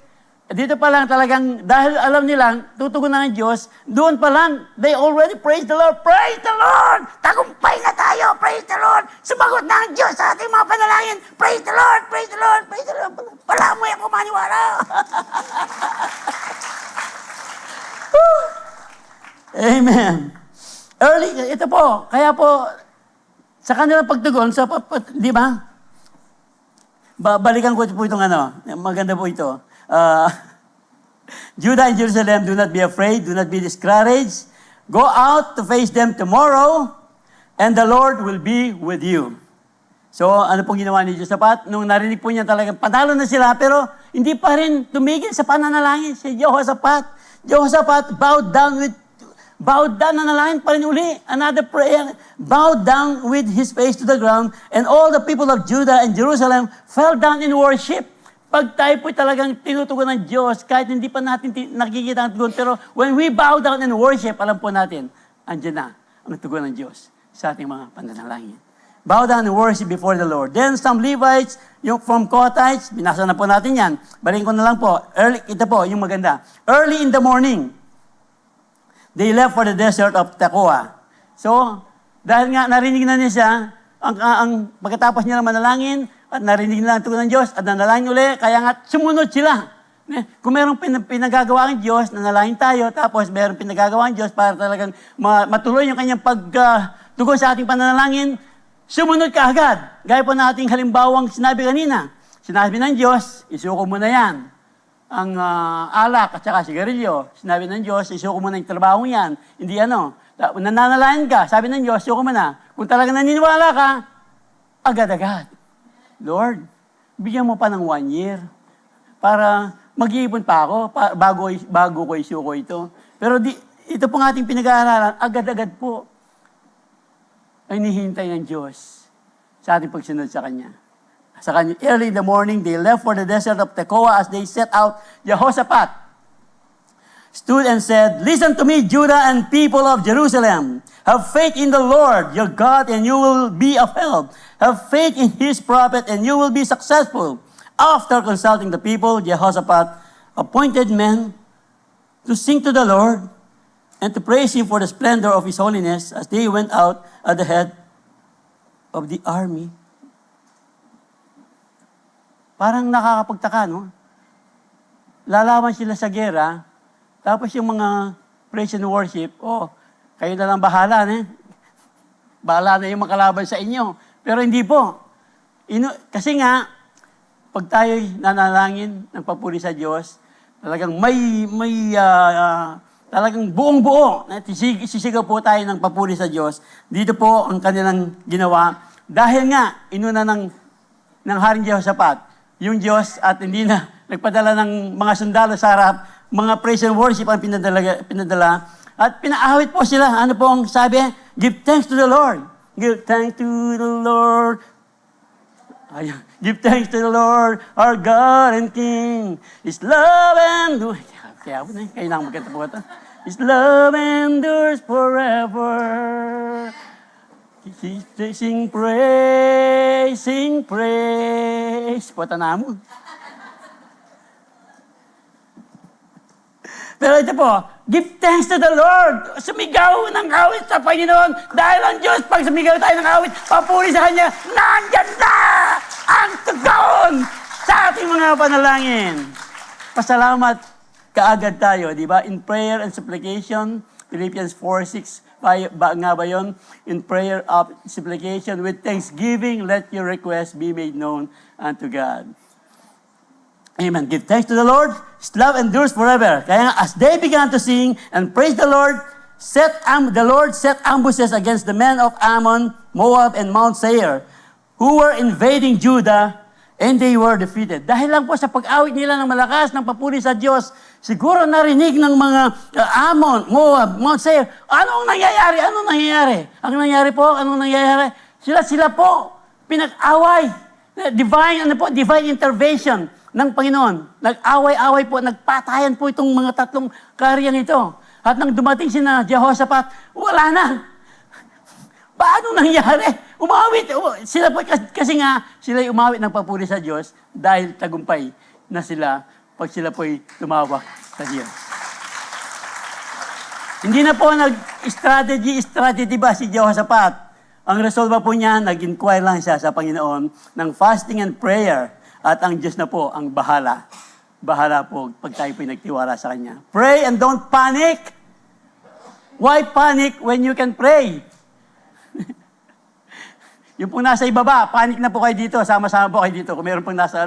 Dito pa lang talagang, dahil alam nilang, tutugunan ng Diyos, doon pa lang, they already praise the Lord. Praise the Lord! Tagumpay na tayo! Praise the Lord! Sumagot na ang Diyos sa ating mga panalangin. Praise the Lord! Praise the Lord! Praise the Lord! Wala mo ako maniwala! Amen. Early, ito po, kaya po, sa kanilang pagtugon, di ba? Balikan ko po itong maganda po ito. Judah and Jerusalem, do not be afraid, do not be discouraged. Go out to face them tomorrow, and the Lord will be with you. So, ano pong ginawa ni Jehoshaphat? Nung narinig po niya talagang panalo na sila, pero hindi pa rin tumigil sa pananalangin si Jehoshaphat. Jehoshaphat bowed down na nalangin pa rin uli. Another prayer. Bowed down with his face to the ground, and all the people of Judah and Jerusalem fell down in worship. Pag tayo po talagang tinutugon ng Diyos, kahit hindi pa natin nakikita ang tugon, pero when we bow down and worship, alam po natin, andyan na ang tugon ng Diyos sa ating mga pananalangin. Bow down and worship before the Lord. Then some Levites, yung from Kohathites, binasa na po natin yan. Balikin ko na lang po. Ito po, yung maganda. Early in the morning, they left for the desert of Tekoa. So, dahil nga narinig na niya siya, ang pagkatapos niya manalangin, at narinig nila ang tugon ng Diyos, at nanalangin uli, kaya nga sumunod sila. Kung mayroong pinagagawa ng Diyos, nanalangin tayo, tapos mayroong pinagagawa ng Diyos para talagang matuloy yung kanyang pagtugon sa ating pananalangin, sumunod ka agad. Gaya po nating halimbawang sinabi kanina. Sinabi ng Diyos, isuko mo na yan. Ang alak at saka sigarilyo. Sinabi ng Diyos, isuko mo na yung trabaho yan. Hindi nananalangin ka, sabi ng Diyos, isuko mo na. Kung talagang naniniwala ka, agad-agad. Lord, bigyan mo pa ng 1 year para mag-iipon pa ako bago ko isuko ito. Pero ito pong ating pinag-aaralan, agad-agad po ay nihintay ng Diyos sa ating pagsunod sa Kanya. Early in the morning, they left for the desert of Tekoa. As they set out, Jehoshaphat stood and said, "Listen to me, Judah and people of Jerusalem. Have faith in the Lord, your God, and you will be upheld. Have faith in His prophet, and you will be successful." After consulting the people, Jehoshaphat appointed men to sing to the Lord and to praise Him for the splendor of His holiness as they went out at the head of the army. Parang nakakapagtaka, no? Lalaban sila sa gera, tapos yung mga praise and worship, kayo na lang bahala, bahala na yung makalaban sa inyo. Pero hindi po. Kasi nga, pag tayo'y nanalangin ng papuri sa Diyos, talagang talagang buong-buo, sisigaw po tayo ng papuri sa Diyos. Dito po ang kanilang ginawa. Dahil nga, inuna ng Haring Jehoshaphat, yung Diyos at hindi na nagpadala ng mga sundalo sa harap, mga praise and worship ang pinadala. At pinaawit po sila. Ano po ang sabi? Give thanks to the Lord. Give thanks to the Lord. Give thanks to the Lord, our God and King. His love endures. Kaya po na, kayo na magkanta po ito. His love endures forever. Sing praise. Puta na mo. Pero ito po, give thanks to the Lord. Sumigaw ng awit sa Panginoon. Dahil ang Diyos, pag sumigaw tayo ng awit, papuri sa Kanya, nandyan na ang tugon sa ating mga panalangin. Pasalamat kaagad tayo, di ba? In prayer and supplication, Philippians 4:6, nga ba yun? In prayer of supplication with thanksgiving, let your request be made known unto God. Amen. Give thanks to the Lord. His love endures forever. Kaya as they began to sing and praise the Lord, the Lord set ambushes against the men of Ammon, Moab, and Mount Seir, who were invading Judah, and they were defeated. Dahil lang po sa pag-awit nila ng malakas ng papuri sa Diyos, siguro narinig ng mga Ammon, Moab, Mount Seir, anong nangyayari? Ang nangyari po, Sila po, pinag-away. Divine intervention ng Panginoon. Nag-away-away po, nagpatayan po itong mga tatlong karyang ito. At nang dumating sina Jehoshaphat, wala na. Paano nangyari? Umawit. Sila po, kasi nga, sila'y umawit ng papuri sa Diyos dahil tagumpay na sila pag sila po'y tumawak sa Diyos. Hindi na po nag-strategy ba si Jehoshaphat? Ang result po niya, nag-inquire lang siya sa Panginoon ng fasting and prayer. At ang Diyos na po ang bahala. Bahala po pag tayo po'y nagtiwala sa Kanya. Pray and don't panic. Why panic when you can pray? Yung pong nasa ibaba, panic na po kayo dito. Sama-sama po kayo dito. Kung meron pong nasa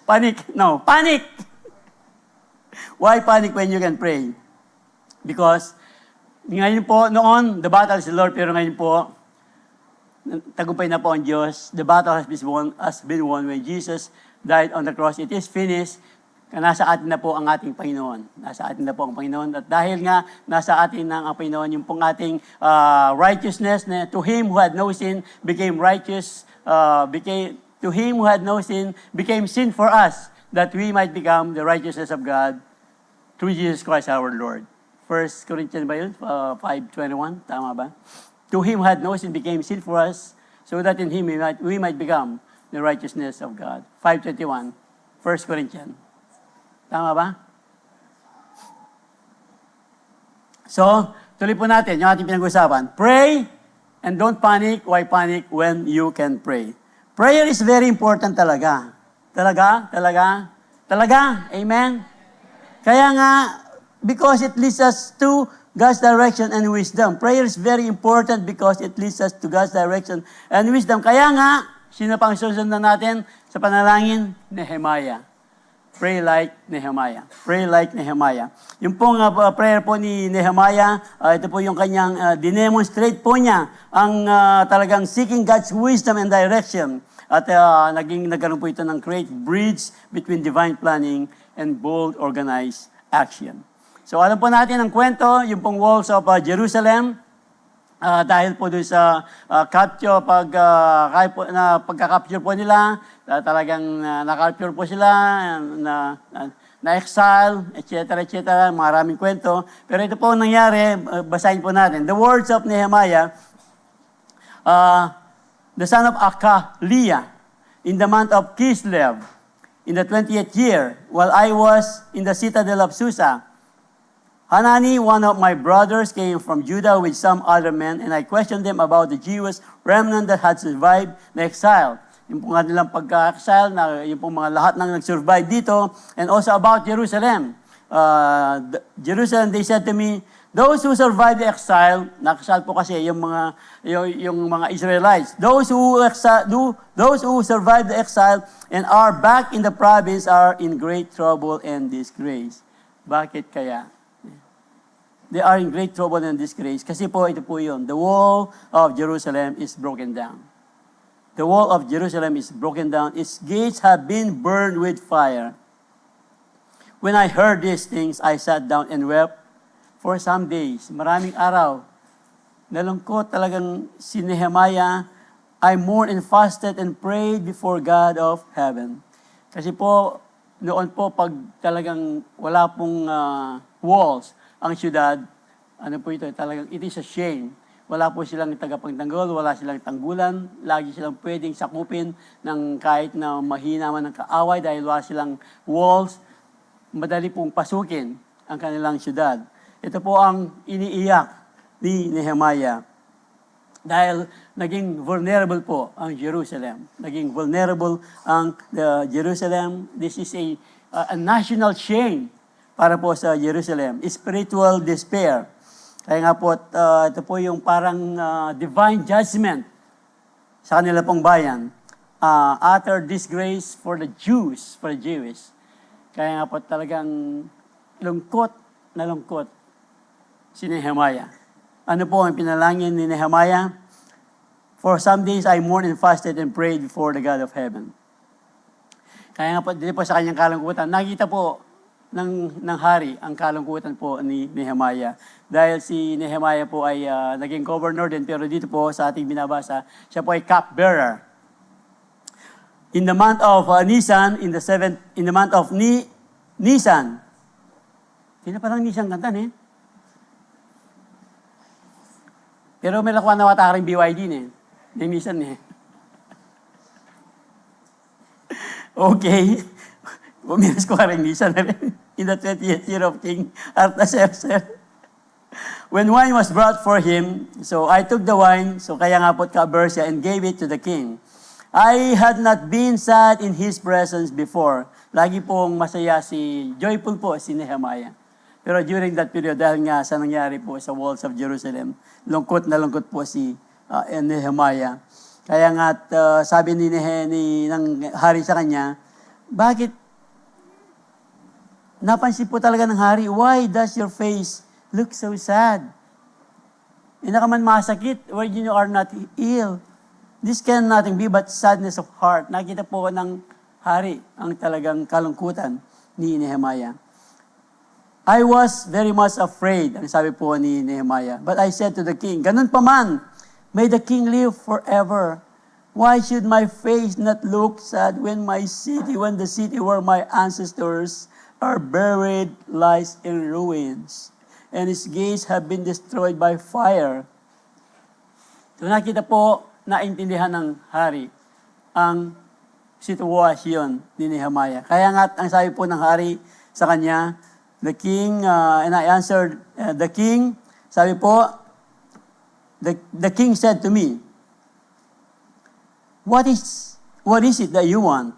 panic. No, panic. Why panic when you can pray? Because ngayon po, noon, the battle is the Lord. Pero ngayon po, tagumpay na po ang Diyos. The battle has been won when Jesus died on the cross. It is finished. Nasa atin na po ang ating Panginoon. Nasa atin na po ang Panginoon. At dahil nga, nasa atin na ang Panginoon, yung pong ating righteousness, to Him who had no sin became righteous, to Him who had no sin became sin for us, that we might become the righteousness of God through Jesus Christ our Lord. 1 Corinthians ba yun? 5:21, tama ba? To Him who had no sin became sin for us, so that in Him we might become the righteousness of God. 5:21, 1 Corinthians. Tama ba? So, tuloy po natin yung ating pinag-usapan. Pray and don't panic. Why panic when you can pray? Prayer is very important talaga. Talaga. Amen? Kaya nga, because it leads us to God's direction and wisdom. Prayer is very important because it leads us to God's direction and wisdom. Kaya nga, sino pang susundan natin sa panalangin? Nehemiah. Pray like Nehemiah. Pray like Nehemiah. Yung pong prayer po ni Nehemiah, ito po yung kanyang dinemonstrate po niya ang talagang seeking God's wisdom and direction. At nagkaroon po ito ng create bridge between divine planning and bold organized action. So alam po natin ang kwento, yung pong walls of Jerusalem, dahil po doon sa capture, pagka-capture po nila, talagang na-capture po sila, na-exile, etc. Maraming kwento. Pero ito po ang nangyari, basahin po natin. The words of Nehemiah, the son of Akaliah, in the month of Kislev, in the 20th year, while I was in the citadel of Susa, Hanani, one of my brothers, came from Judah with some other men, and I questioned them about the Jewish remnant that had survived the exile. Yung pong nilang pagka-exile, yung pong mga lahat ng nag-survive dito, and also about Jerusalem. Jerusalem, they said to me, those who survived the exile, nakasal po kasi yung mga Israelites, those who survived the exile and are back in the province are in great trouble and disgrace. Bakit kaya? They are in great trouble and disgrace. Kasi po, ito po yun. The wall of Jerusalem is broken down. The wall of Jerusalem is broken down. Its gates have been burned with fire. When I heard these things, I sat down and wept for some days. Maraming araw. Nalungkot talagang si Nehemiah. I mourned and fasted and prayed before God of heaven. Kasi po, noon po, pag talagang wala pong walls, ang syudad, ano po ito, talagang it is a shame. Wala po silang tagapagtanggol, wala silang tanggulan. Lagi silang pwedeng sakupin ng kahit na mahina man ng kaaway dahil wala silang walls. Madali pong pasukin ang kanilang syudad. Ito po ang iniiyak ni Nehemiah. Dahil naging vulnerable po ang Jerusalem. Naging vulnerable ang Jerusalem. This is a national shame para po sa Jerusalem. Spiritual despair. Kaya nga po, ito po yung parang divine judgment sa kanila pong bayan. Utter disgrace for the Jews, for the Jewish. Kaya nga po talagang lungkot na lungkot si Nehemiah. Ano po ang pinalangin ni Nehemiah? For some days I mourned and fasted and prayed before the God of heaven. Kaya nga po, dito po sa kanyang kalungkutan, nakita po ng hari ang kalungkutan po ni Nehemiah. Dahil si Nehemiah po ay naging governor din, pero dito po sa ating binabasa, siya po ay cupbearer. In the month of Nisan, in the month of Nisan, hindi na parang Nisan kantan eh. Pero may lakuan na wataring BYD eh. May Nisan eh. Okay. Buminas ko karing Nisan na rin. In the 20th year of King Artaxerxes. When wine was brought for him, so I took the wine, so kaya nga po't kabersia, and gave it to the king. I had not been sad in his presence before. Lagi pong masaya joyful po si Nehemiah. Pero during that period, dahil nga sa nangyari po sa walls of Jerusalem, lungkot na lungkot po si Nehemiah. Kaya nga sabi ng hari sa kanya, bakit napansin po talaga ng hari, why does your face look so sad? Hindi ka man masakit, where you are not ill. This can nothing be but sadness of heart. Nakita po ng hari ang talagang kalungkutan ni Nehemiah. I was very much afraid, ang sabi po ni Nehemiah. But I said to the king, ganun pa man, may the king live forever. Why should my face not look sad when the city where my ancestors are buried lies in ruins, and its gates have been destroyed by fire? So nakita po, naintindihan ng hari ang sitwasyon ni Nehemiah. Kaya nga, ang sabi po ng hari sa kanya, the king, and I answered, the king, sabi po, the king said to me, what is it that you want?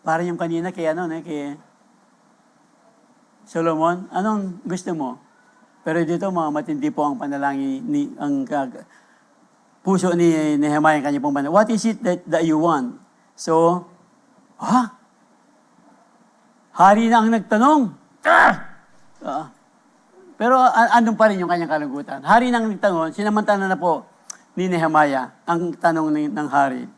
Parang yung kanina kay Solomon, anong gusto mo? Pero dito matindi po ang panalangin ang puso ni Nehemiah ang kanya pong panalangin. What is it that you want? So, hari na ang nagtanong. Pero andun pa rin yung kanyang kalungkutan. Hari na ang nagtanong, sinamantala na po ni Nehemiah ang tanong ng hari.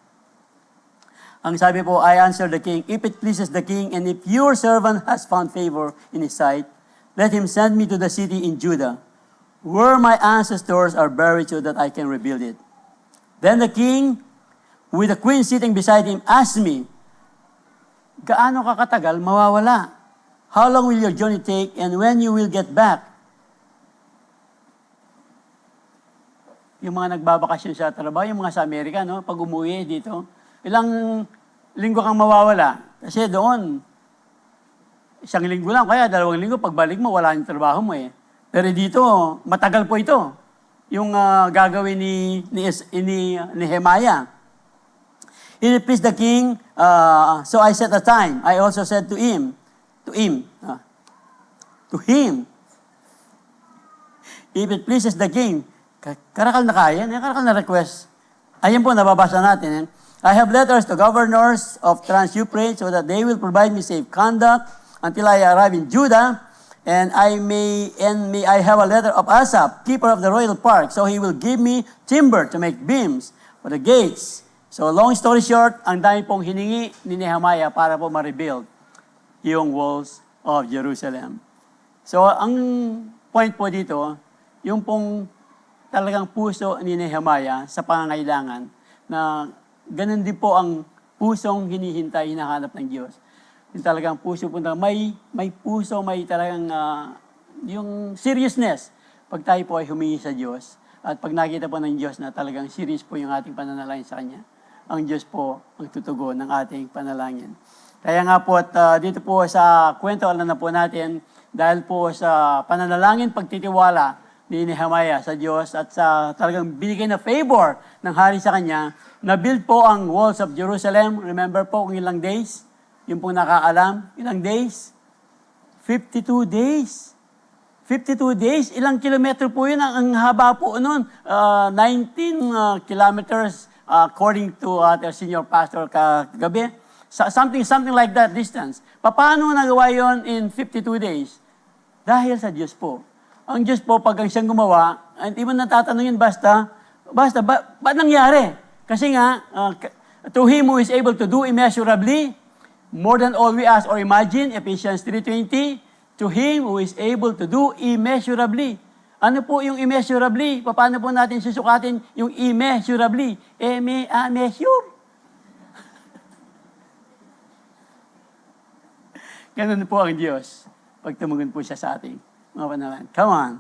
Ang sabi po, I answered the king, if it pleases the king, and if your servant has found favor in his sight, let him send me to the city in Judah, where my ancestors are buried, so that I can rebuild it. Then the king, with the queen sitting beside him, asked me, gaano kakatagal mawawala? How long will your journey take, and when you will get back? Yung mga nagbabakasyon sa trabaho, yung mga sa Amerika, no? Pag umuwi dito, ilang linggo kang mawawala. Kasi doon, isang linggo lang, kaya 2 linggo, pagbalik mo, wala yung trabaho mo eh. Pero dito, matagal po ito. Yung gagawin ni Nehemiah. It pleased the king, so I set a time. I also said to him, if it pleases the king, karakal na kaya, karakal na request. Ayan po, nababasa natin. I have letters to governors of Trans-Euphrates so that they will provide me safe conduct until I arrive in Judah, and may I have a letter of Asaph, keeper of the royal park, so he will give me timber to make beams for the gates. So long story short, ang dami pong hiningi ni Nehemiah para po ma-rebuild yung walls of Jerusalem. So ang point po dito, yung pong talagang puso ni Nehemiah sa pangangailangan na ganun din po ang pusong hinihintay, hinahanap ng Diyos. Yung talagang puso po na may puso, may talagang yung seriousness pag tayo po ay humingi sa Diyos. At pag nakita po ng Diyos na talagang serious po yung ating pananalangin sa Kanya, ang Diyos po ang tutugon ng ating panalangin. Kaya nga po at dito po sa kwento, alam na po natin, dahil po sa pananalangin, pagtitiwala ni Nehemiah sa Diyos at sa talagang binigay na favor ng hari sa Kanya, na-build po ang walls of Jerusalem. Remember po kung ilang days? Yung pong nakaalam, ilang days? 52 days. 52 days, ilang kilometro po yun, ang haba po nun, 19 kilometers according to our senior pastor kagabi. Something like that distance. Paano nagawa yon in 52 days? Dahil sa Diyos po. Ang Diyos po, pag ang siyang gumawa, hindi mo natatanungin ba nangyari? Kasi nga, to Him who is able to do immeasurably, more than all we ask or imagine, Ephesians 3:20, to Him who is able to do immeasurably. Ano po yung immeasurably? Paano po natin susukatin yung immeasurably? Measure. Ganun po ang Diyos pag tumugon po siya sa ating mga panalangin. Come on.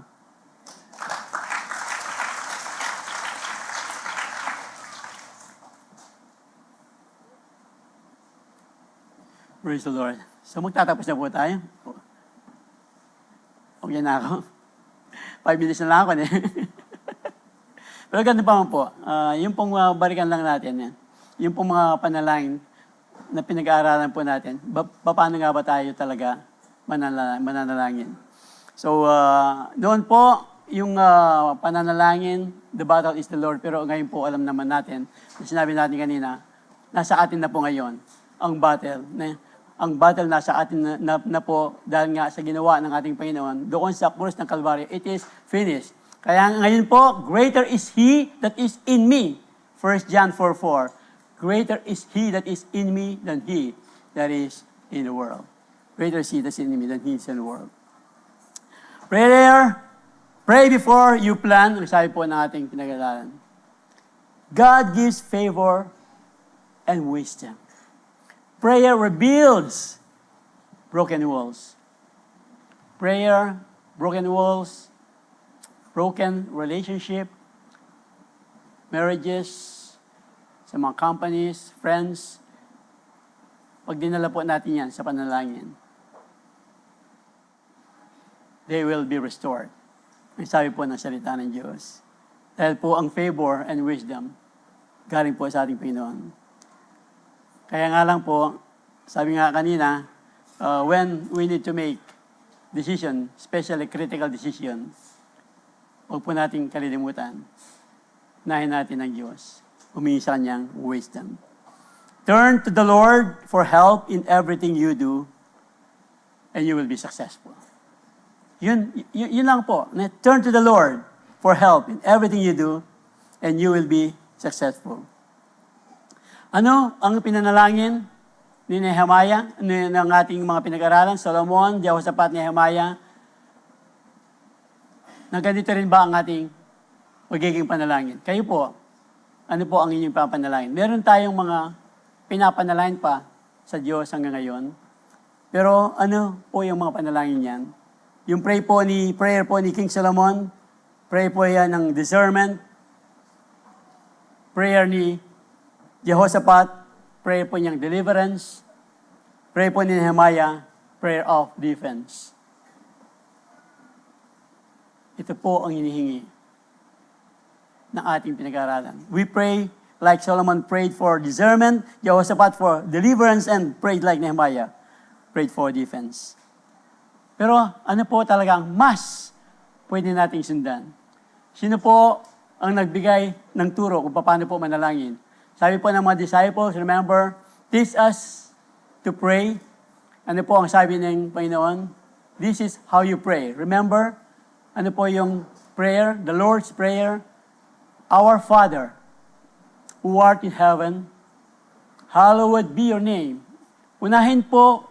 Praise the Lord. So magtatapos na po tayo. Okay na ako. 5 minutes na lang ako. Pero ganun pa man po. Yung pong balikan lang natin. Yung pong mga panalangin na pinag-aaralan po natin. Paano nga ba tayo talaga mananalangin? So, doon po, yung pananalangin, the battle is the Lord. Pero ngayon po, alam naman natin, sinabi natin kanina, nasa atin na po ngayon ang battle. Ang battle nasa atin na po dahil nga sa ginawa ng ating Panginoon. Doon sa krus ng Calvary, it is finished. Kaya ngayon po, greater is He that is in me. 1 John 4:4. Greater is He that is in me than he that is in the world. Greater is He that is in me than he is in the world. Pray before you plan. Ang sabi po ng ating pinag-aralan. God gives favor and wisdom. Prayer rebuilds broken walls. Prayer, broken walls, broken relationship, marriages, sa mga companies, friends. Pag dinala po natin yan sa panalangin, they will be restored. Ang sabi po ng salita ng Diyos. Dahil po ang favor and wisdom galing po sa ating Panginoon. Kaya nga lang po, sabi nga kanina, when we need to make decision, especially critical decision, huwag po natin kalilimutan, nahin natin ang Diyos. Humingi sa Kanyang wisdom. Turn to the Lord for help in everything you do, and you will be successful. Yun lang po. Turn to the Lord for help in everything you do, and you will be successful. Ano ang pinanalangin ni Nehemiah, ng ating mga pinag-aralan? Solomon, Jehoshaphat, Nehemiah. Na ganito rin ba ang ating magiging panalangin? Kayo po, ano po ang inyong papanalangin? Meron tayong mga pinapanalangin pa sa Diyos hanggang ngayon. Pero ano po yung mga panalangin niyan? Yung prayer po ni King Solomon, prayer po yan ng discernment, prayer ni Jehoshaphat, prayer po niyang deliverance, prayer po ni Nehemiah, prayer of defense. Ito po ang hinihingi ng ating pinag-aaralan. We pray like Solomon prayed for discernment, Jehoshaphat for deliverance, and prayed like Nehemiah, prayed for defense. Pero ano po talagang mas pwede nating sundan? Sino po ang nagbigay ng turo kung paano po manalangin? Sabi po ng mga disciples, remember, teach us to pray. Ano po ang sabi ng Panginoon? This is how you pray. Remember, ano po yung prayer? The Lord's Prayer. Our Father, who art in heaven, hallowed be your name. Unahin po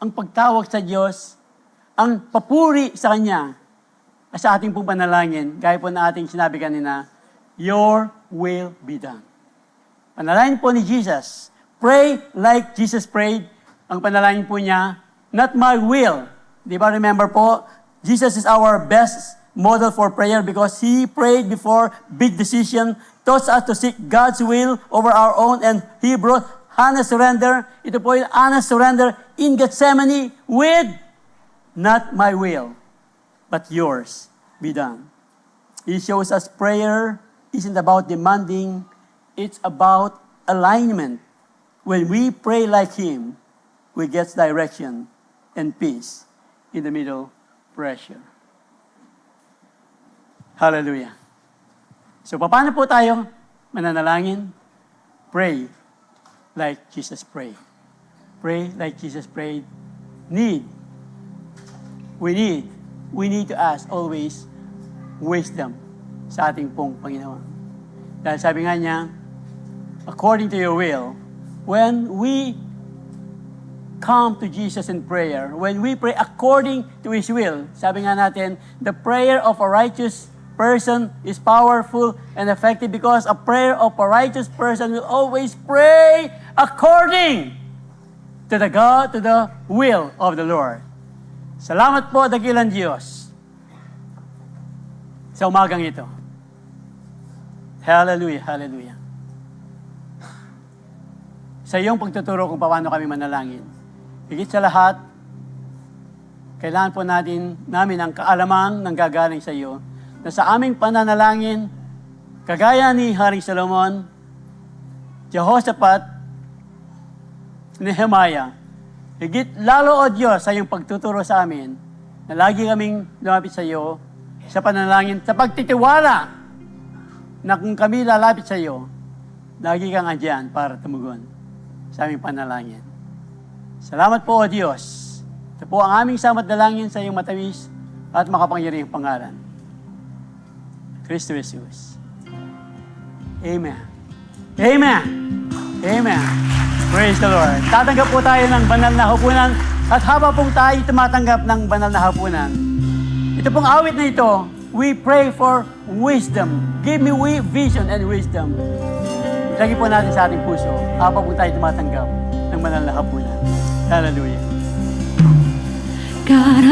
ang pagtawag sa Diyos, ang papuri sa Kanya, sa ating pong panalangin, gaya po na ating sinabi kanina, your will be done. Panalangin po ni Jesus. Pray like Jesus prayed. Ang panalangin po niya, not my will. Di ba remember po, Jesus is our best model for prayer because he prayed before big decision, taught us to seek God's will over our own, and he brought honest surrender. Ito po yung honest surrender in Gethsemane with, not my will, but yours be done. He shows us prayer isn't about demanding, it's about alignment. When we pray like him, we get direction and peace in the middle pressure. Hallelujah. So, paano po tayo mananalangin? Pray like Jesus prayed. Pray like Jesus prayed. We need to ask always wisdom sa ating pong Panginoon. Dahil sabi nga niya, according to your will, when we come to Jesus in prayer, when we pray according to His will, sabi nga natin, the prayer of a righteous person is powerful and effective because a prayer of a righteous person will always pray according to the will of the Lord. Salamat po, dakilang Diyos, sa umagang ito. Hallelujah, hallelujah. Sa iyong pagtuturo kung paano kami manalangin. Higit sa lahat, kailangan po namin ang kaalaman ng gagaling sa iyo na sa aming pananalangin, kagaya ni Haring Solomon, Jehoshaphat, Nehemiah, higit lalo o Diyos sa iyong pagtuturo sa amin na lagi kaming lumapit sa iyo sa pananalangin, sa pagtitiwala na kung kami lalapit sa iyo, lagi kang andyan para tumugon sa aming panalangin. Salamat po, O Diyos. Ito po ang aming samat dalangin sa iyong matamis at makapangyarihang pangalan. Kristo Jesus. Amen. Amen. Amen. Praise the Lord. Tatanggap po tayo ng banal na hapunan at habang pong tayo tumatanggap ng banal na hapunan, ito pong awit na ito, we pray for wisdom. Give me vision and wisdom. Lagi po natin sa ating puso habang po tayo tumatanggap ng banal na hapunan. Hallelujah. God,